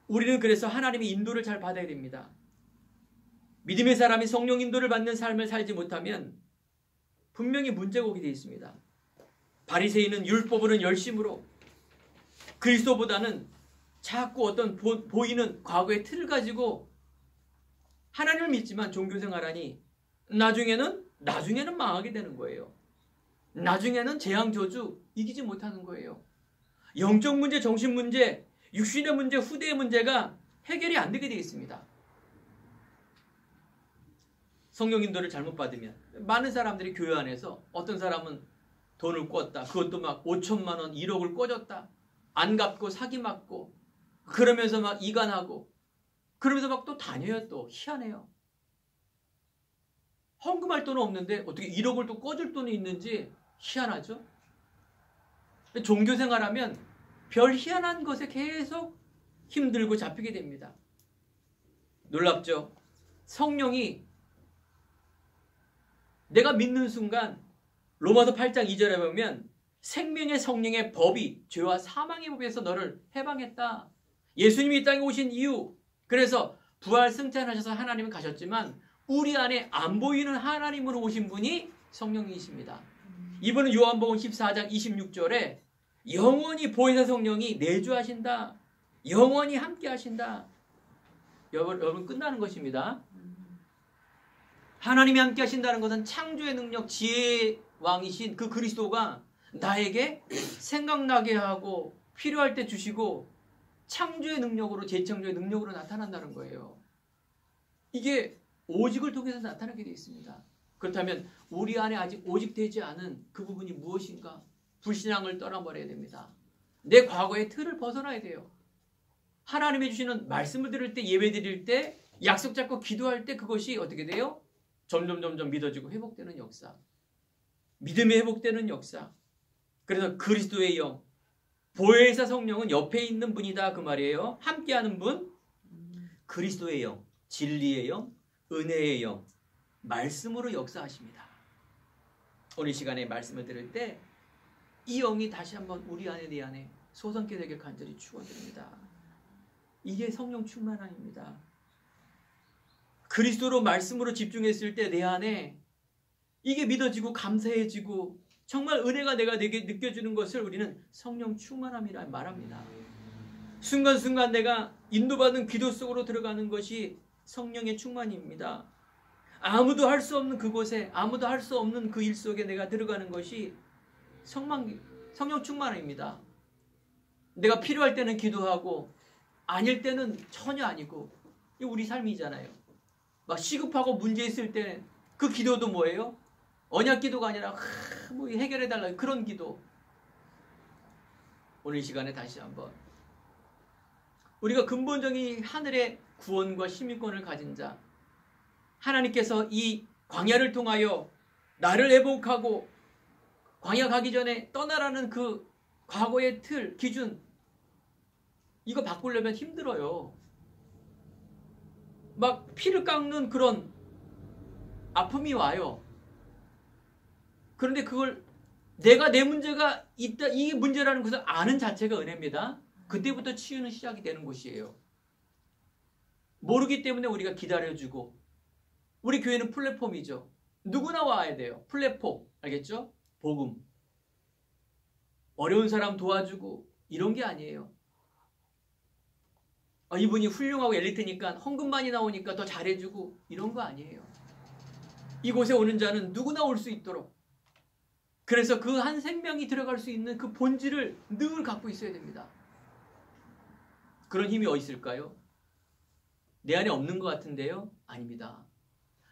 우리는 그래서 하나님의 인도를 잘 받아야 됩니다. 믿음의 사람이 성령 인도를 받는 삶을 살지 못하면 분명히 문제가 오게 되어 있습니다. 바리새인은 율법으로는 열심으로 그리스도보다는 자꾸 어떤 보이는 과거의 틀을 가지고 하나님을 믿지만 종교생활하니 나중에는 망하게 되는 거예요. 나중에는 재앙 저주 이기지 못하는 거예요. 영적 문제, 정신 문제, 육신의 문제, 후대의 문제가 해결이 안 되게 되어 있습니다. 성령 인도를 잘못 받으면 많은 사람들이 교회 안에서 어떤 사람은 돈을 꿨다. 그것도 막 5천만 원, 1억을 꿔줬다. 안 갚고 사기 맞고 그러면서 막 이간하고 그러면서 막 또 다녀요. 또 희한해요. 헌금할 돈은 없는데 어떻게 1억을 또 꿔줄 돈이 있는지 희한하죠. 종교생활하면 별 희한한 것에 계속 힘들고 잡히게 됩니다. 놀랍죠. 성령이 내가 믿는 순간 로마서 8장 2절에 보면 생명의 성령의 법이 죄와 사망의 법에서 너를 해방했다. 예수님이 이 땅에 오신 이유, 그래서 부활 승천하셔서 하나님은 가셨지만 우리 안에 안 보이는 하나님으로 오신 분이 성령이십니다. 이번은 요한복음 14장 26절에 영원히 보혜사 성령이 내주하신다. 영원히 함께 하신다. 여러분 끝나는 것입니다. 하나님이 함께 하신다는 것은 창조의 능력, 지혜의 왕이신 그 그리스도가 나에게 생각나게 하고 필요할 때 주시고 창조의 능력으로, 재창조의 능력으로 나타난다는 거예요. 이게 오직을 통해서 나타나게 되어 있습니다. 그렇다면 우리 안에 아직 오직 되지 않은 그 부분이 무엇인가? 불신앙을 떠나버려야 됩니다. 내 과거의 틀을 벗어나야 돼요. 하나님이 주시는 말씀을 들을 때, 예배 드릴 때, 약속 잡고 기도할 때 그것이 어떻게 돼요? 점점 믿어지고 회복되는 역사. 믿음이 회복되는 역사. 그래서 그리스도의 영, 보혜사 성령은 옆에 있는 분이다 그 말이에요. 함께하는 분, 그리스도의 영, 진리의 영, 은혜의 영, 말씀으로 역사하십니다. 오늘 시간에 말씀을 들을 때 이 영이 다시 한번 우리 안에 내 안에 솟아나게 되길 간절히 축원드립니다. 이게 성령 충만함입니다. 그리스도로 말씀으로 집중했을 때 내 안에 이게 믿어지고 감사해지고 정말 은혜가 내게 느껴지는 것을 우리는 성령 충만함이라 말합니다. 순간순간 내가 인도받은 기도 속으로 들어가는 것이 성령의 충만입니다. 아무도 할 수 없는 그곳에, 아무도 할 수 없는 그 일 속에 내가 들어가는 것이 성령 충만함입니다. 내가 필요할 때는 기도하고 아닐 때는 전혀 아니고, 이게 우리 삶이잖아요. 막 시급하고 문제 있을 때 그 기도도 뭐예요? 언약 기도가 아니라 뭐 해결해달라 그런 기도. 오늘 이 시간에 다시 한번 우리가 근본적인 하늘의 구원과 시민권을 가진 자, 하나님께서 이 광야를 통하여 나를 회복하고 광야 가기 전에 떠나라는 그 과거의 틀, 기준, 이거 바꾸려면 힘들어요. 막 피를 깎는 그런 아픔이 와요. 그런데 그걸 내가 내 문제가 있다, 이 문제라는 것을 아는 자체가 은혜입니다. 그때부터 치유는 시작이 되는 곳이에요. 모르기 때문에 우리가 기다려주고, 우리 교회는 플랫폼이죠. 누구나 와야 돼요. 플랫폼. 알겠죠? 복음. 어려운 사람 도와주고 이런 게 아니에요. 이분이 훌륭하고 엘리트니까 헌금만이 나오니까 더 잘해주고 이런 거 아니에요. 이곳에 오는 자는 누구나 올 수 있도록, 그래서 그 한 생명이 들어갈 수 있는 그 본질을 늘 갖고 있어야 됩니다. 그런 힘이 어디 있을까요? 내 안에 없는 것 같은데요? 아닙니다.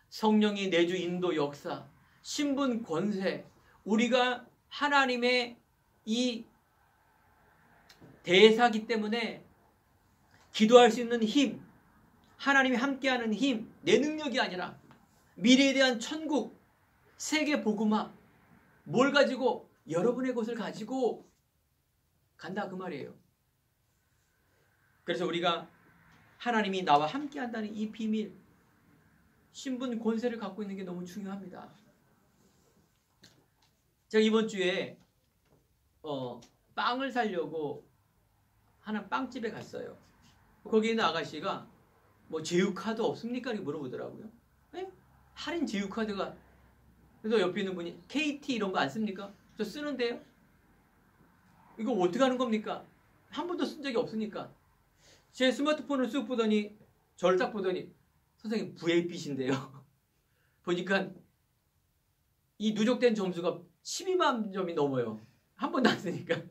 성령이 내주 인도 역사, 신분 권세, 우리가 하나님의 이 대사기 때문에 기도할 수 있는 힘, 하나님이 함께하는 힘, 내 능력이 아니라 미래에 대한 천국, 세계 복음화, 뭘 가지고? 여러분의 것을 가지고 간다 그 말이에요. 그래서 우리가 하나님이 나와 함께한다는 이 비밀, 신분 권세를 갖고 있는 게 너무 중요합니다. 제가 이번 주에 빵을 사려고 하나 빵집에 갔어요. 거기 있는 아가씨가 뭐 제휴카드 없습니까? 이렇게 물어보더라고요. 에? 할인 제휴카드가. 그래서 옆에 있는 분이 KT 이런 거 안 씁니까? 저 쓰는데요. 이거 어떻게 하는 겁니까? 한 번도 쓴 적이 없으니까. 제 스마트폰을 쑥 보더니, 저를 딱 보더니, 선생님 VIP신데요. 보니까 이 누적된 점수가 12만 점이 넘어요. 한 번도 안 쓰니까.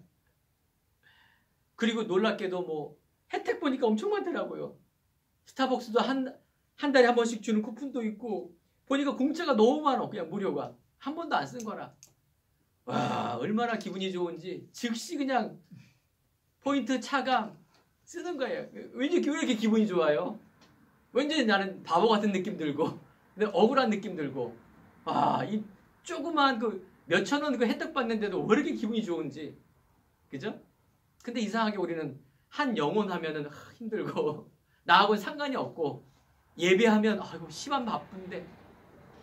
그리고 놀랍게도 뭐 혜택 보니까 엄청 많더라고요. 스타벅스도 한 달에 한 번씩 주는 쿠폰도 있고, 보니까 공짜가 너무 많아. 그냥 무료가. 한 번도 안 쓴 거라. 와, 얼마나 기분이 좋은지 즉시 그냥 포인트 차감 쓰는 거예요. 왠지 왜 이렇게 기분이 좋아요? 왠지 나는 바보 같은 느낌 들고, 근데 억울한 느낌 들고, 이 조그만 그 몇천 원 그 혜택 받는데도 왜 이렇게 기분이 좋은지. 그죠? 근데 이상하게 우리는 한 영혼 하면은 힘들고, 나하고는 상관이 없고, 예배하면 아이고 시간 바쁜데,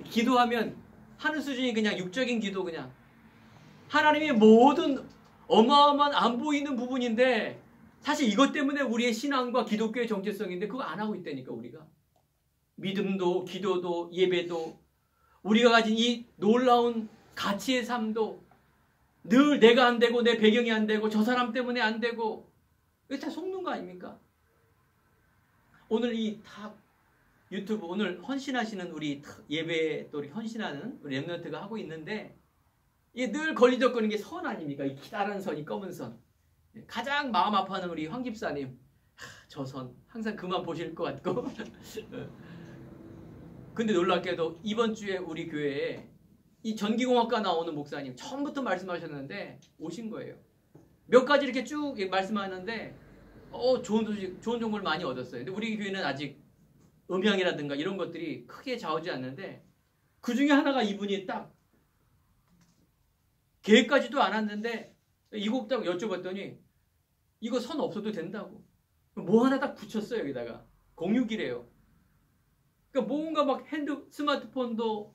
기도하면 하는 수준이 그냥 육적인 기도, 그냥 하나님의 모든 어마어마한 안 보이는 부분인데, 사실 이것 때문에 우리의 신앙과 기독교의 정체성인데 그거 안 하고 있다니까. 우리가 믿음도 기도도 예배도 우리가 가진 이 놀라운 가치의 삶도 늘 내가 안 되고 내 배경이 안 되고 저 사람 때문에 안 되고, 이거 다 속는 거 아닙니까? 오늘 이 다 유튜브 오늘 헌신하시는 우리 예배 또 우리 헌신하는 우리 랩런트가 하고 있는데, 이게 늘 걸리적거리는 게 선 아닙니까? 이 기다란 선이 검은 선. 가장 마음 아파하는 우리 황 집사님, 저 선 항상 그만 보실 것 같고. 근데 놀랍게도 이번 주에 우리 교회에 이 전기공학과 나오는 목사님 처음부터 말씀하셨는데 오신 거예요. 몇 가지 이렇게 쭉 말씀하는데 좋은 소식, 좋은 정보를 많이 얻었어요. 근데 우리 교회는 아직 음향이라든가 이런 것들이 크게 좌우지 않는데, 그 중에 하나가 이분이 딱 계획까지도 않았는데 이곡 딱 여쭤봤더니 이거 선 없어도 된다고. 뭐 하나 딱 붙였어요. 여기다가 공유기래요. 그러니까 뭔가 막 스마트폰도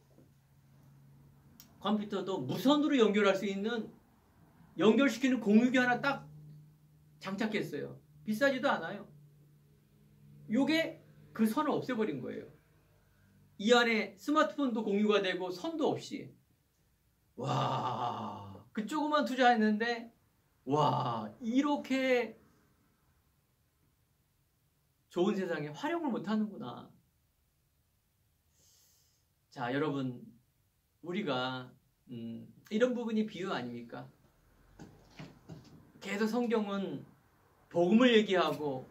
컴퓨터도 무선으로 연결할 수 있는, 연결시키는 공유기 하나 딱 장착했어요. 비싸지도 않아요. 요게 그 선을 없애버린 거예요. 이 안에 스마트폰도 공유가 되고 선도 없이. 와, 그 조그만 투자했는데, 와, 이렇게 좋은 세상에 활용을 못하는구나. 자, 여러분, 우리가 이런 부분이 비유 아닙니까? 계속 성경은 복음을 얘기하고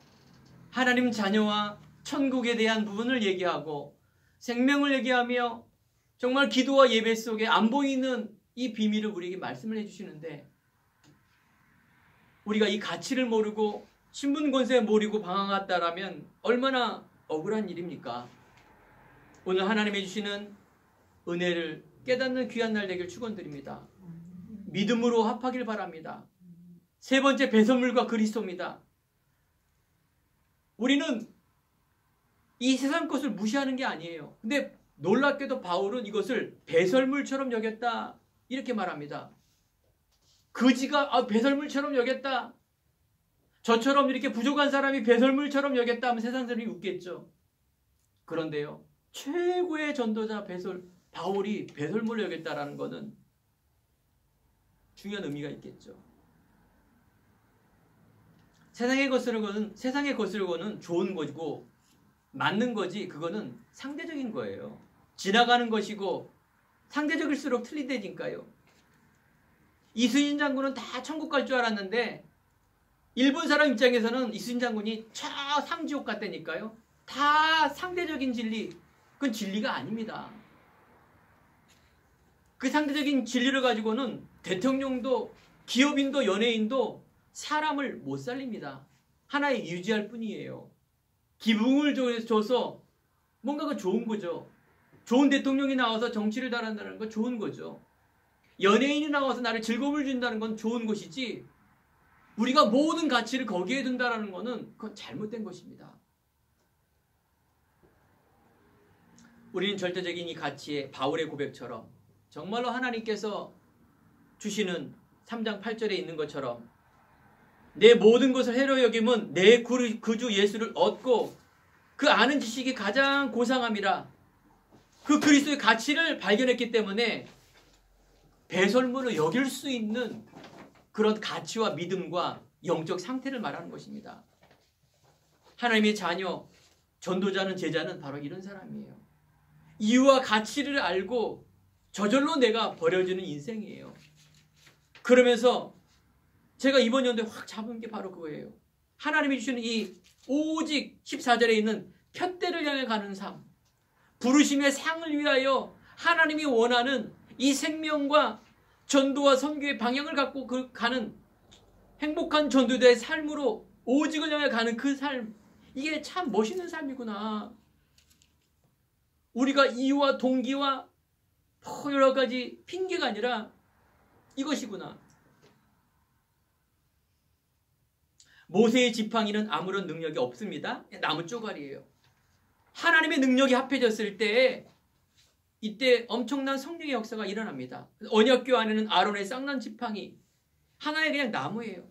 하나님 자녀와 천국에 대한 부분을 얘기하고 생명을 얘기하며 정말 기도와 예배 속에 안 보이는 이 비밀을 우리에게 말씀을 해주시는데, 우리가 이 가치를 모르고 신분 권세에 모르고 방황했다라면 얼마나 억울한 일입니까? 오늘 하나님이 주시는 은혜를 깨닫는 귀한 날 되길 축원드립니다. 믿음으로 합하길 바랍니다. 세 번째, 배설물과 그리스도입니다. 우리는 이 세상 것을 무시하는 게 아니에요. 근데 놀랍게도 바울은 이것을 배설물처럼 여겼다 이렇게 말합니다. 그지가 배설물처럼 여겼다. 저처럼 이렇게 부족한 사람이 배설물처럼 여겼다 하면 세상 사람이 웃겠죠. 그런데요, 최고의 전도자 바울이 배설물을 여겼다라는 것은 중요한 의미가 있겠죠. 세상의 것을 거는 좋은 거고 맞는 거지, 그거는 상대적인 거예요. 지나가는 것이고 상대적일수록 틀리다니까요. 이순신 장군은 다 천국 갈 줄 알았는데 일본 사람 입장에서는 이순신 장군이 저 상지옥 갔다니까요. 다 상대적인 진리, 그건 진리가 아닙니다. 그 상대적인 진리를 가지고는 대통령도 기업인도 연예인도 사람을 못 살립니다. 하나의 유지할 뿐이에요. 기붕을 줘서 뭔가가 좋은 거죠. 좋은 대통령이 나와서 정치를 잘한다는 건 좋은 거죠. 연예인이 나와서 나를 즐거움을 준다는 건 좋은 것이지, 우리가 모든 가치를 거기에 둔다는 것은 그건 잘못된 것입니다. 우리는 절대적인 이 가치에 바울의 고백처럼 정말로 하나님께서 주시는 3장 8절에 있는 것처럼 내 모든 것을 해로 여김은 내 구주 예수를 얻고 그 아는 지식이 가장 고상함이라. 그 그리스도의 가치를 발견했기 때문에 배설물을 여길 수 있는 그런 가치와 믿음과 영적 상태를 말하는 것입니다. 하나님의 자녀, 전도자는, 제자는 바로 이런 사람이에요. 이유와 가치를 알고 저절로 내가 버려지는 인생이에요. 그러면서 제가 이번 연도에 확 잡은 게 바로 그거예요. 하나님이 주시는 이 오직 14절에 있는 푯대를 향해 가는 삶, 부르심의 상을 위하여 하나님이 원하는 이 생명과 전도와 선교의 방향을 갖고 가는 행복한 전도자의 삶으로 오직을 향해 가는 그 삶, 이게 참 멋있는 삶이구나. 우리가 이유와 동기와 여러 가지 핑계가 아니라 이것이구나. 모세의 지팡이는 아무런 능력이 없습니다. 나무 쪼가리예요. 하나님의 능력이 합해졌을 때 이때 엄청난 성령의 역사가 일어납니다. 언약궤 안에는 아론의 쌍난 지팡이, 하나의 그냥 나무예요.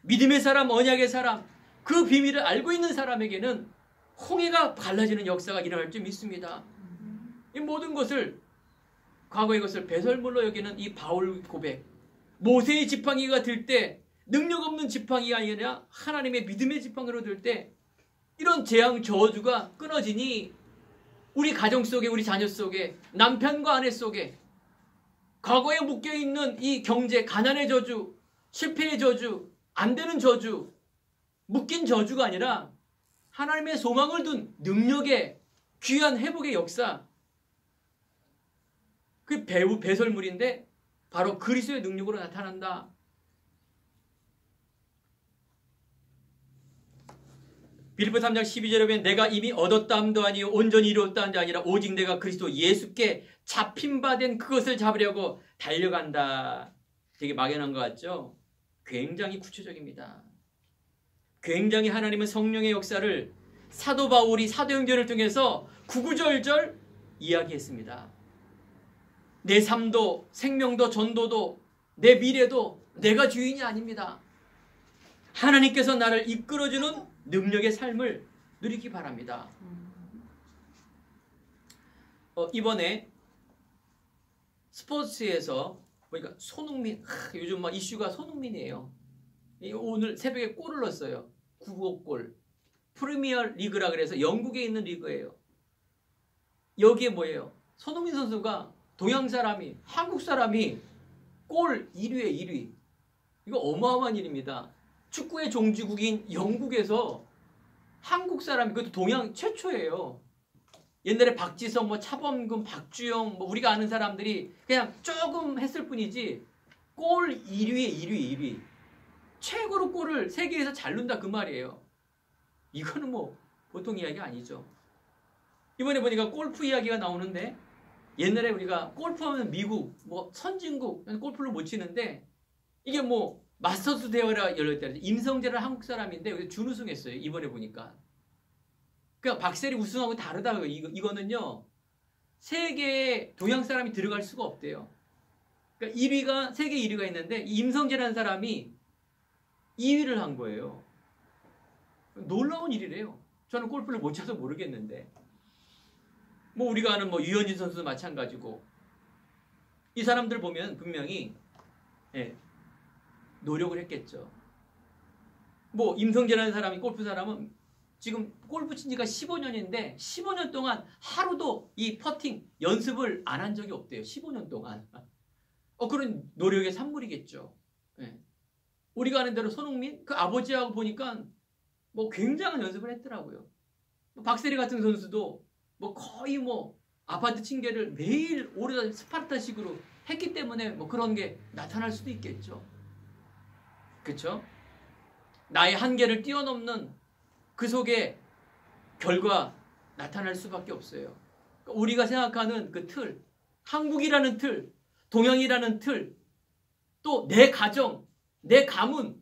믿음의 사람, 언약의 사람, 그 비밀을 알고 있는 사람에게는 홍해가 갈라지는 역사가 일어날 줄 믿습니다. 이 모든 것을, 과거의 것을 배설물로 여기는 이 바울 고백, 모세의 지팡이가 들 때 능력 없는 지팡이가 아니라 하나님의 믿음의 지팡이로 들 때 이런 재앙 저주가 끊어지니 우리 가정 속에, 우리 자녀 속에, 남편과 아내 속에 과거에 묶여있는 이 경제, 가난의 저주, 실패의 저주, 안 되는 저주, 묶인 저주가 아니라 하나님의 소망을 둔 능력의 귀한 회복의 역사, 그 배설물인데 바로 그리스도의 능력으로 나타난다. 빌립보 3장 12절에 보면 내가 이미 얻었다 함도 아니요 온전히 이루었다 함도 아니라 오직 내가 그리스도 예수께 잡힌 바 된 그것을 잡으려고 달려간다. 되게 막연한 것 같죠? 굉장히 구체적입니다. 굉장히 하나님은 성령의 역사를 사도 바울이 사도행전을 통해서 구구절절 이야기했습니다. 내 삶도, 생명도, 전도도, 내 미래도 내가 주인이 아닙니다. 하나님께서 나를 이끌어주는 능력의 삶을 누리기 바랍니다. 이번에 스포츠에서 보니까 손흥민, 요즘 막 이슈가 손흥민이에요. 오늘 새벽에 골을 넣었어요. 9호 골. 프리미어 리그라 그래서 영국에 있는 리그예요. 여기에 뭐예요? 손흥민 선수가 동양 사람이, 한국 사람이 골 1위에 1위. 이거 어마어마한 일입니다. 축구의 종주국인 영국에서 한국 사람이, 그것도 동양 최초예요. 옛날에 박지성, 차범근, 박주영, 우리가 아는 사람들이 그냥 조금 했을 뿐이지 골 1위에 1위. 최고로 골을 세계에서 잘 넣는다 그 말이에요. 이거는 보통 이야기가 아니죠. 이번에 보니까 골프 이야기가 나오는데, 옛날에 우리가 골프하면 미국, 선진국 골프를 못 치는데, 이게 마스터스 대회가 열렸대요. 임성재라는 한국 사람인데 준우승했어요. 이번에 보니까. 그러니까 박셀이 우승하고 다르다고요. 이거는요, 세계에 동양 사람이 들어갈 수가 없대요. 그러니까 1위가 세계 1위가 있는데 임성재라는 사람이 2위를 한 거예요. 놀라운 일이래요. 저는 골프를 못 쳐서 모르겠는데 뭐 우리가 아는 뭐 유현진 선수도 마찬가지고 이 사람들 보면 분명히 노력을 했겠죠. 뭐 임성재라는 사람이 골프 사람은 지금 골프 친 지가 15년인데 15년 동안 하루도 이 퍼팅 연습을 안 한 적이 없대요. 15년 동안. 그런 노력의 산물이겠죠. 우리가 아는 대로 손흥민 그 아버지하고 보니까 뭐 굉장한 연습을 했더라고요. 박세리 같은 선수도 뭐 거의 뭐 아파트 층계를 매일 오래 스파르타식으로 했기 때문에 뭐 그런 게 나타날 수도 있겠죠. 그렇죠? 나의 한계를 뛰어넘는 그 속에 결과 나타날 수밖에 없어요. 우리가 생각하는 그 틀, 한국이라는 틀, 동양이라는 틀, 또 내 가정, 내 가문,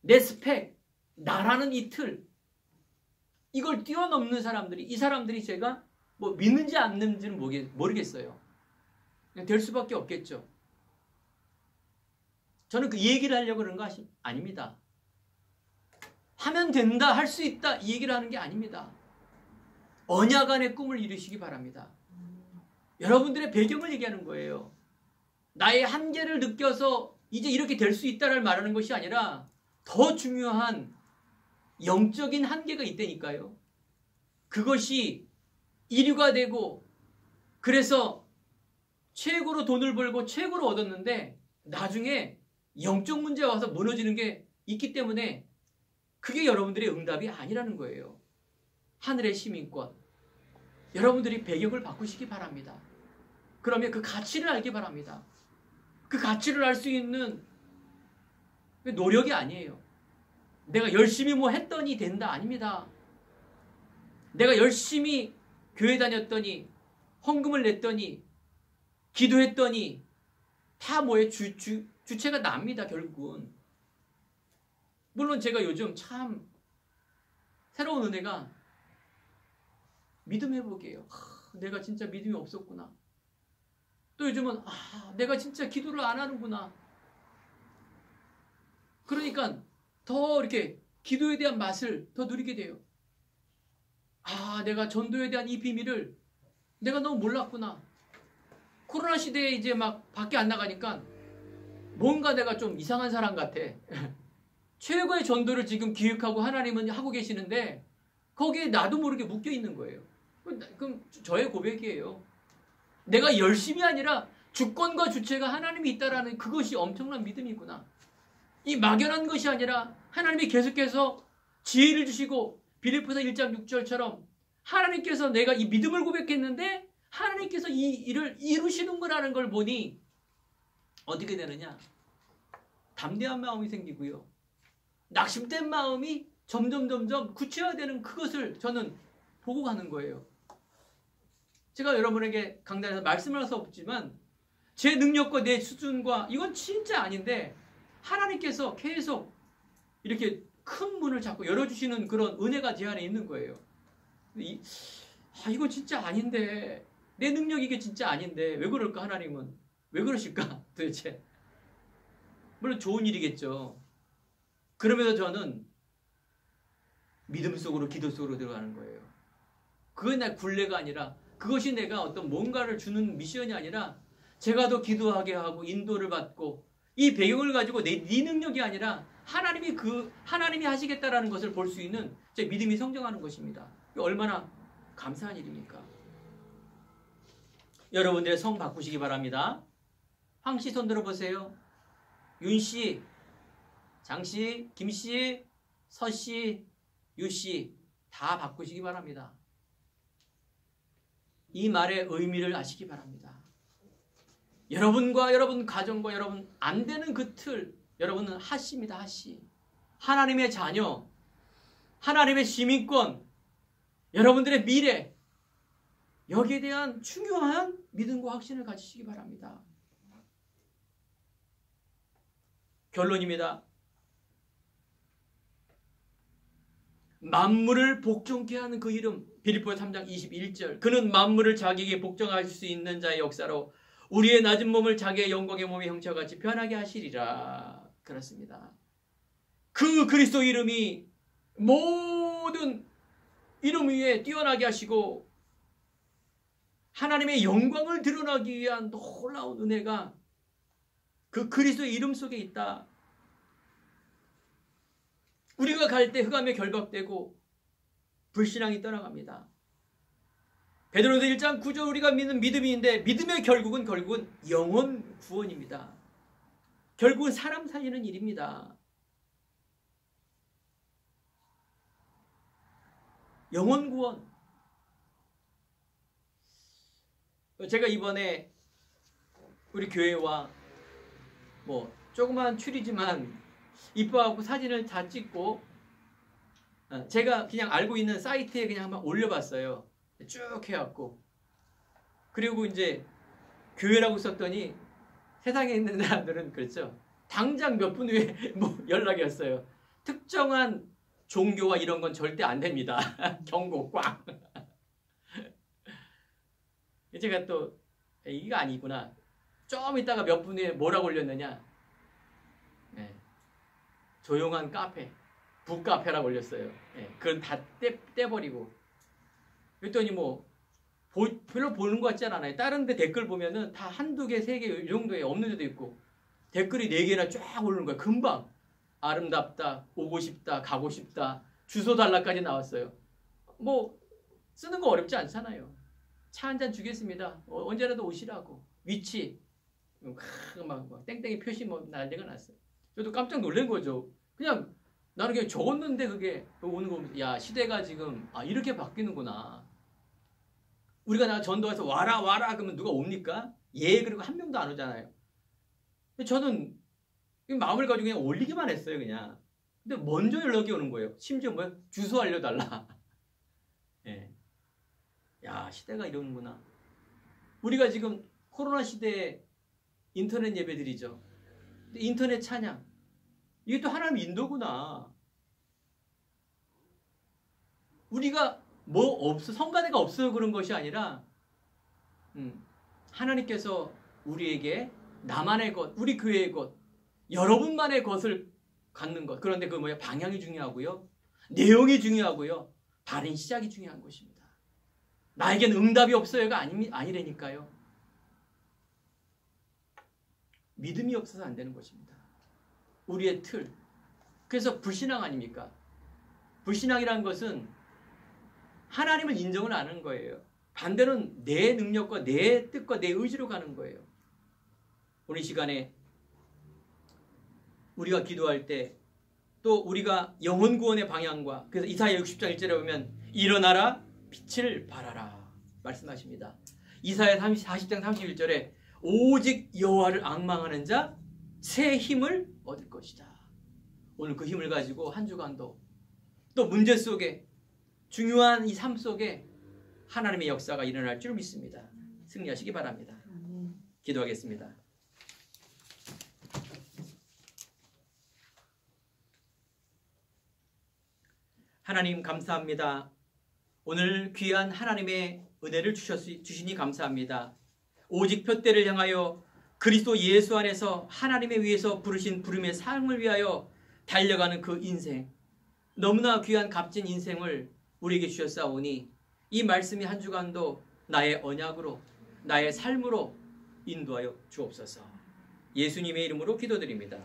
내 스펙, 나라는 이 틀, 이걸 뛰어넘는 사람들이, 이 사람들이 제가 뭐 믿는지 안 믿는지는 모르겠어요. 될 수밖에 없겠죠. 저는 그 얘기를 하려고 그런 거 아닙니다. 하면 된다, 할 수 있다 이 얘기를 하는 게 아닙니다. 언약 안의 꿈을 이루시기 바랍니다. 여러분들의 배경을 얘기하는 거예요. 나의 한계를 느껴서 이제 이렇게 될 수 있다를 말하는 것이 아니라 더 중요한 영적인 한계가 있다니까요. 그것이 이류가 되고 그래서 최고로 돈을 벌고 최고로 얻었는데 나중에 영적 문제가 와서 무너지는 게 있기 때문에 그게 여러분들의 응답이 아니라는 거예요. 하늘의 시민권. 여러분들이 배경을 바꾸시기 바랍니다. 그러면 그 가치를 알기 바랍니다. 그 가치를 알 수 있는 노력이 아니에요. 내가 열심히 뭐 했더니 된다 아닙니다. 내가 열심히 교회 다녔더니 헌금을 냈더니 기도했더니 다 뭐에 주체가 납니다. 결국은. 물론 제가 요즘 참 새로운 은혜가 믿음 회복이에요. 내가 진짜 믿음이 없었구나. 또 요즘은 내가 진짜 기도를 안 하는구나. 그러니까 더 이렇게 기도에 대한 맛을 더 누리게 돼요. 내가 전도에 대한 이 비밀을 내가 너무 몰랐구나. 코로나 시대에 이제 막 밖에 안 나가니까 뭔가 내가 좀 이상한 사람 같아. 최고의 전도를 지금 기획하고 하나님은 하고 계시는데 거기에 나도 모르게 묶여 있는 거예요. 그럼 저의 고백이에요. 내가 열심이 아니라 주권과 주체가 하나님이 있다라는 그것이 엄청난 믿음이구나. 이 막연한 것이 아니라 하나님이 계속해서 지혜를 주시고 빌립보서 1장 6절처럼 하나님께서 내가 이 믿음을 고백했는데 하나님께서 이 일을 이루시는 거라는 걸 보니 어떻게 되느냐? 담대한 마음이 생기고요. 낙심된 마음이 점점 구체화되는 그것을 저는 보고 가는 거예요. 제가 여러분에게 강단에서 말씀을 할 수 없지만 제 능력과 내 수준과 이건 진짜 아닌데 하나님께서 계속 이렇게 큰 문을 자꾸 열어주시는 그런 은혜가 제 안에 있는 거예요. 이거 진짜 아닌데 내 능력이 이게 진짜 아닌데 왜 그럴까 하나님은? 왜 그러실까 도대체? 물론 좋은 일이겠죠. 그러면서 저는 믿음 속으로 기도 속으로 들어가는 거예요. 그건 내 굴레가 아니라 그것이 내가 어떤 뭔가를 주는 미션이 아니라 제가 더 기도하게 하고 인도를 받고 이 배경을 가지고 네 능력이 아니라 하나님이 하시겠다라는 것을 볼 수 있는 제 믿음이 성장하는 것입니다. 얼마나 감사한 일입니까? 여러분들의 성 바꾸시기 바랍니다. 황씨 손 들어보세요. 윤씨, 장씨, 김씨, 서씨, 유씨 다 바꾸시기 바랍니다. 이 말의 의미를 아시기 바랍니다. 여러분과 여러분 가정과 여러분 안 되는 그 틀, 여러분은 하씨입니다. 하씨. 하나님의 자녀, 하나님의 시민권, 여러분들의 미래, 여기에 대한 중요한 믿음과 확신을 가지시기 바랍니다. 결론입니다. 만물을 복종케 하는 그 이름, 빌립보서 3장 21절. 그는 만물을 자기에게 복종할 수 있는 자의 역사로 우리의 낮은 몸을 자기의 영광의 몸의 형체와 같이 변하게 하시리라. 그렇습니다. 그 그리스도 이름이 모든 이름 위에 뛰어나게 하시고 하나님의 영광을 드러나기 위한 놀라운 은혜가 그 그리스도의 이름 속에 있다. 우리가 갈 때 흑암에 결박되고 불신앙이 떠나갑니다. 베드로서 1장 9절 우리가 믿는 믿음인데 믿음의 결국은 영혼 구원입니다. 결국은 사람 살리는 일입니다. 영혼 구원. 제가 이번에 우리 교회와 조그만 추리지만 이뻐하고 사진을 다 찍고 제가 그냥 알고 있는 사이트에 그냥 한번 올려봤어요. 쭉 해갖고. 그리고 이제 교회라고 썼더니 세상에 있는 사람들은 그렇죠. 당장 몇 분 후에 연락이 왔어요. 특정한 종교와 이런 건 절대 안 됩니다. 경고 꽉. 제가 또 이거 아니구나. 좀 있다가 몇 분 후에 뭐라고 올렸느냐. 조용한 카페, 북카페라고 올렸어요. 그건 다 떼버리고. 그랬더니 별로 보는 것 같지 않아요. 다른 데 댓글 보면은 다 한두 개, 세 개 이 정도에 없는 데도 있고 댓글이 4개나 쫙 오르는 거야. 금방. 아름답다, 오고 싶다, 가고 싶다, 주소 달라까지 나왔어요. 쓰는 거 어렵지 않잖아요. 차 한 잔 주겠습니다. 언제라도 오시라고. 위치, 땡땡이 표시 난리가 났어요. 저도 깜짝 놀란 거죠. 그냥 나는 그냥 적었는데 그게 오는 거 보면서 야, 시대가 지금 이렇게 바뀌는구나. 우리가 나 전도해서 와라 그러면 누가 옵니까? 그리고 한 명도 안 오잖아요. 근데 저는 마음을 가지고 그냥 올리기만 했어요, 그냥. 근데 먼저 연락이 오는 거예요. 심지어 주소 알려달라. 야, 시대가 이러는구나. 우리가 지금 코로나 시대에 인터넷 예배드리죠. 인터넷 찬양. 이게 또 하나님 인도구나. 우리가 성가대가 없어서 그런 것이 아니라 하나님께서 우리에게 나만의 것, 우리 교회의 것, 여러분만의 것을 갖는 것. 그런데 방향이 중요하고요. 내용이 중요하고요. 바른 시작이 중요한 것입니다. 나에겐 응답이 없어요가 아니라니까요. 믿음이 없어서 안 되는 것입니다. 우리의 틀. 그래서 불신앙 아닙니까? 불신앙이라는 것은 하나님을 인정을 안 하는 거예요. 반대로는 내 능력과 내 뜻과 내 의지로 가는 거예요. 오늘 시간에 우리가 기도할 때 또 우리가 영혼 구원의 방향과 그래서 이사야 60장 1절에 보면 일어나라 빛을 발하라 말씀하십니다. 이사야 40장 31절에 오직 여호와를 앙망하는 자 새 힘을 얻을 것이다. 오늘 그 힘을 가지고 한 주간도 또 문제 속에 중요한 이 삶 속에 하나님의 역사가 일어날 줄 믿습니다. 승리하시기 바랍니다. 기도하겠습니다. 하나님 감사합니다. 오늘 귀한 하나님의 은혜를 주시니 감사합니다. 오직 표대를 향하여 그리스도 예수 안에서 하나님의 위해서 부르신 부름의 삶을 위하여 달려가는 그 인생, 너무나 귀한 값진 인생을 우리에게 주셨사오니 이 말씀이 한 주간도 나의 언약으로 나의 삶으로 인도하여 주옵소서. 예수님의 이름으로 기도드립니다.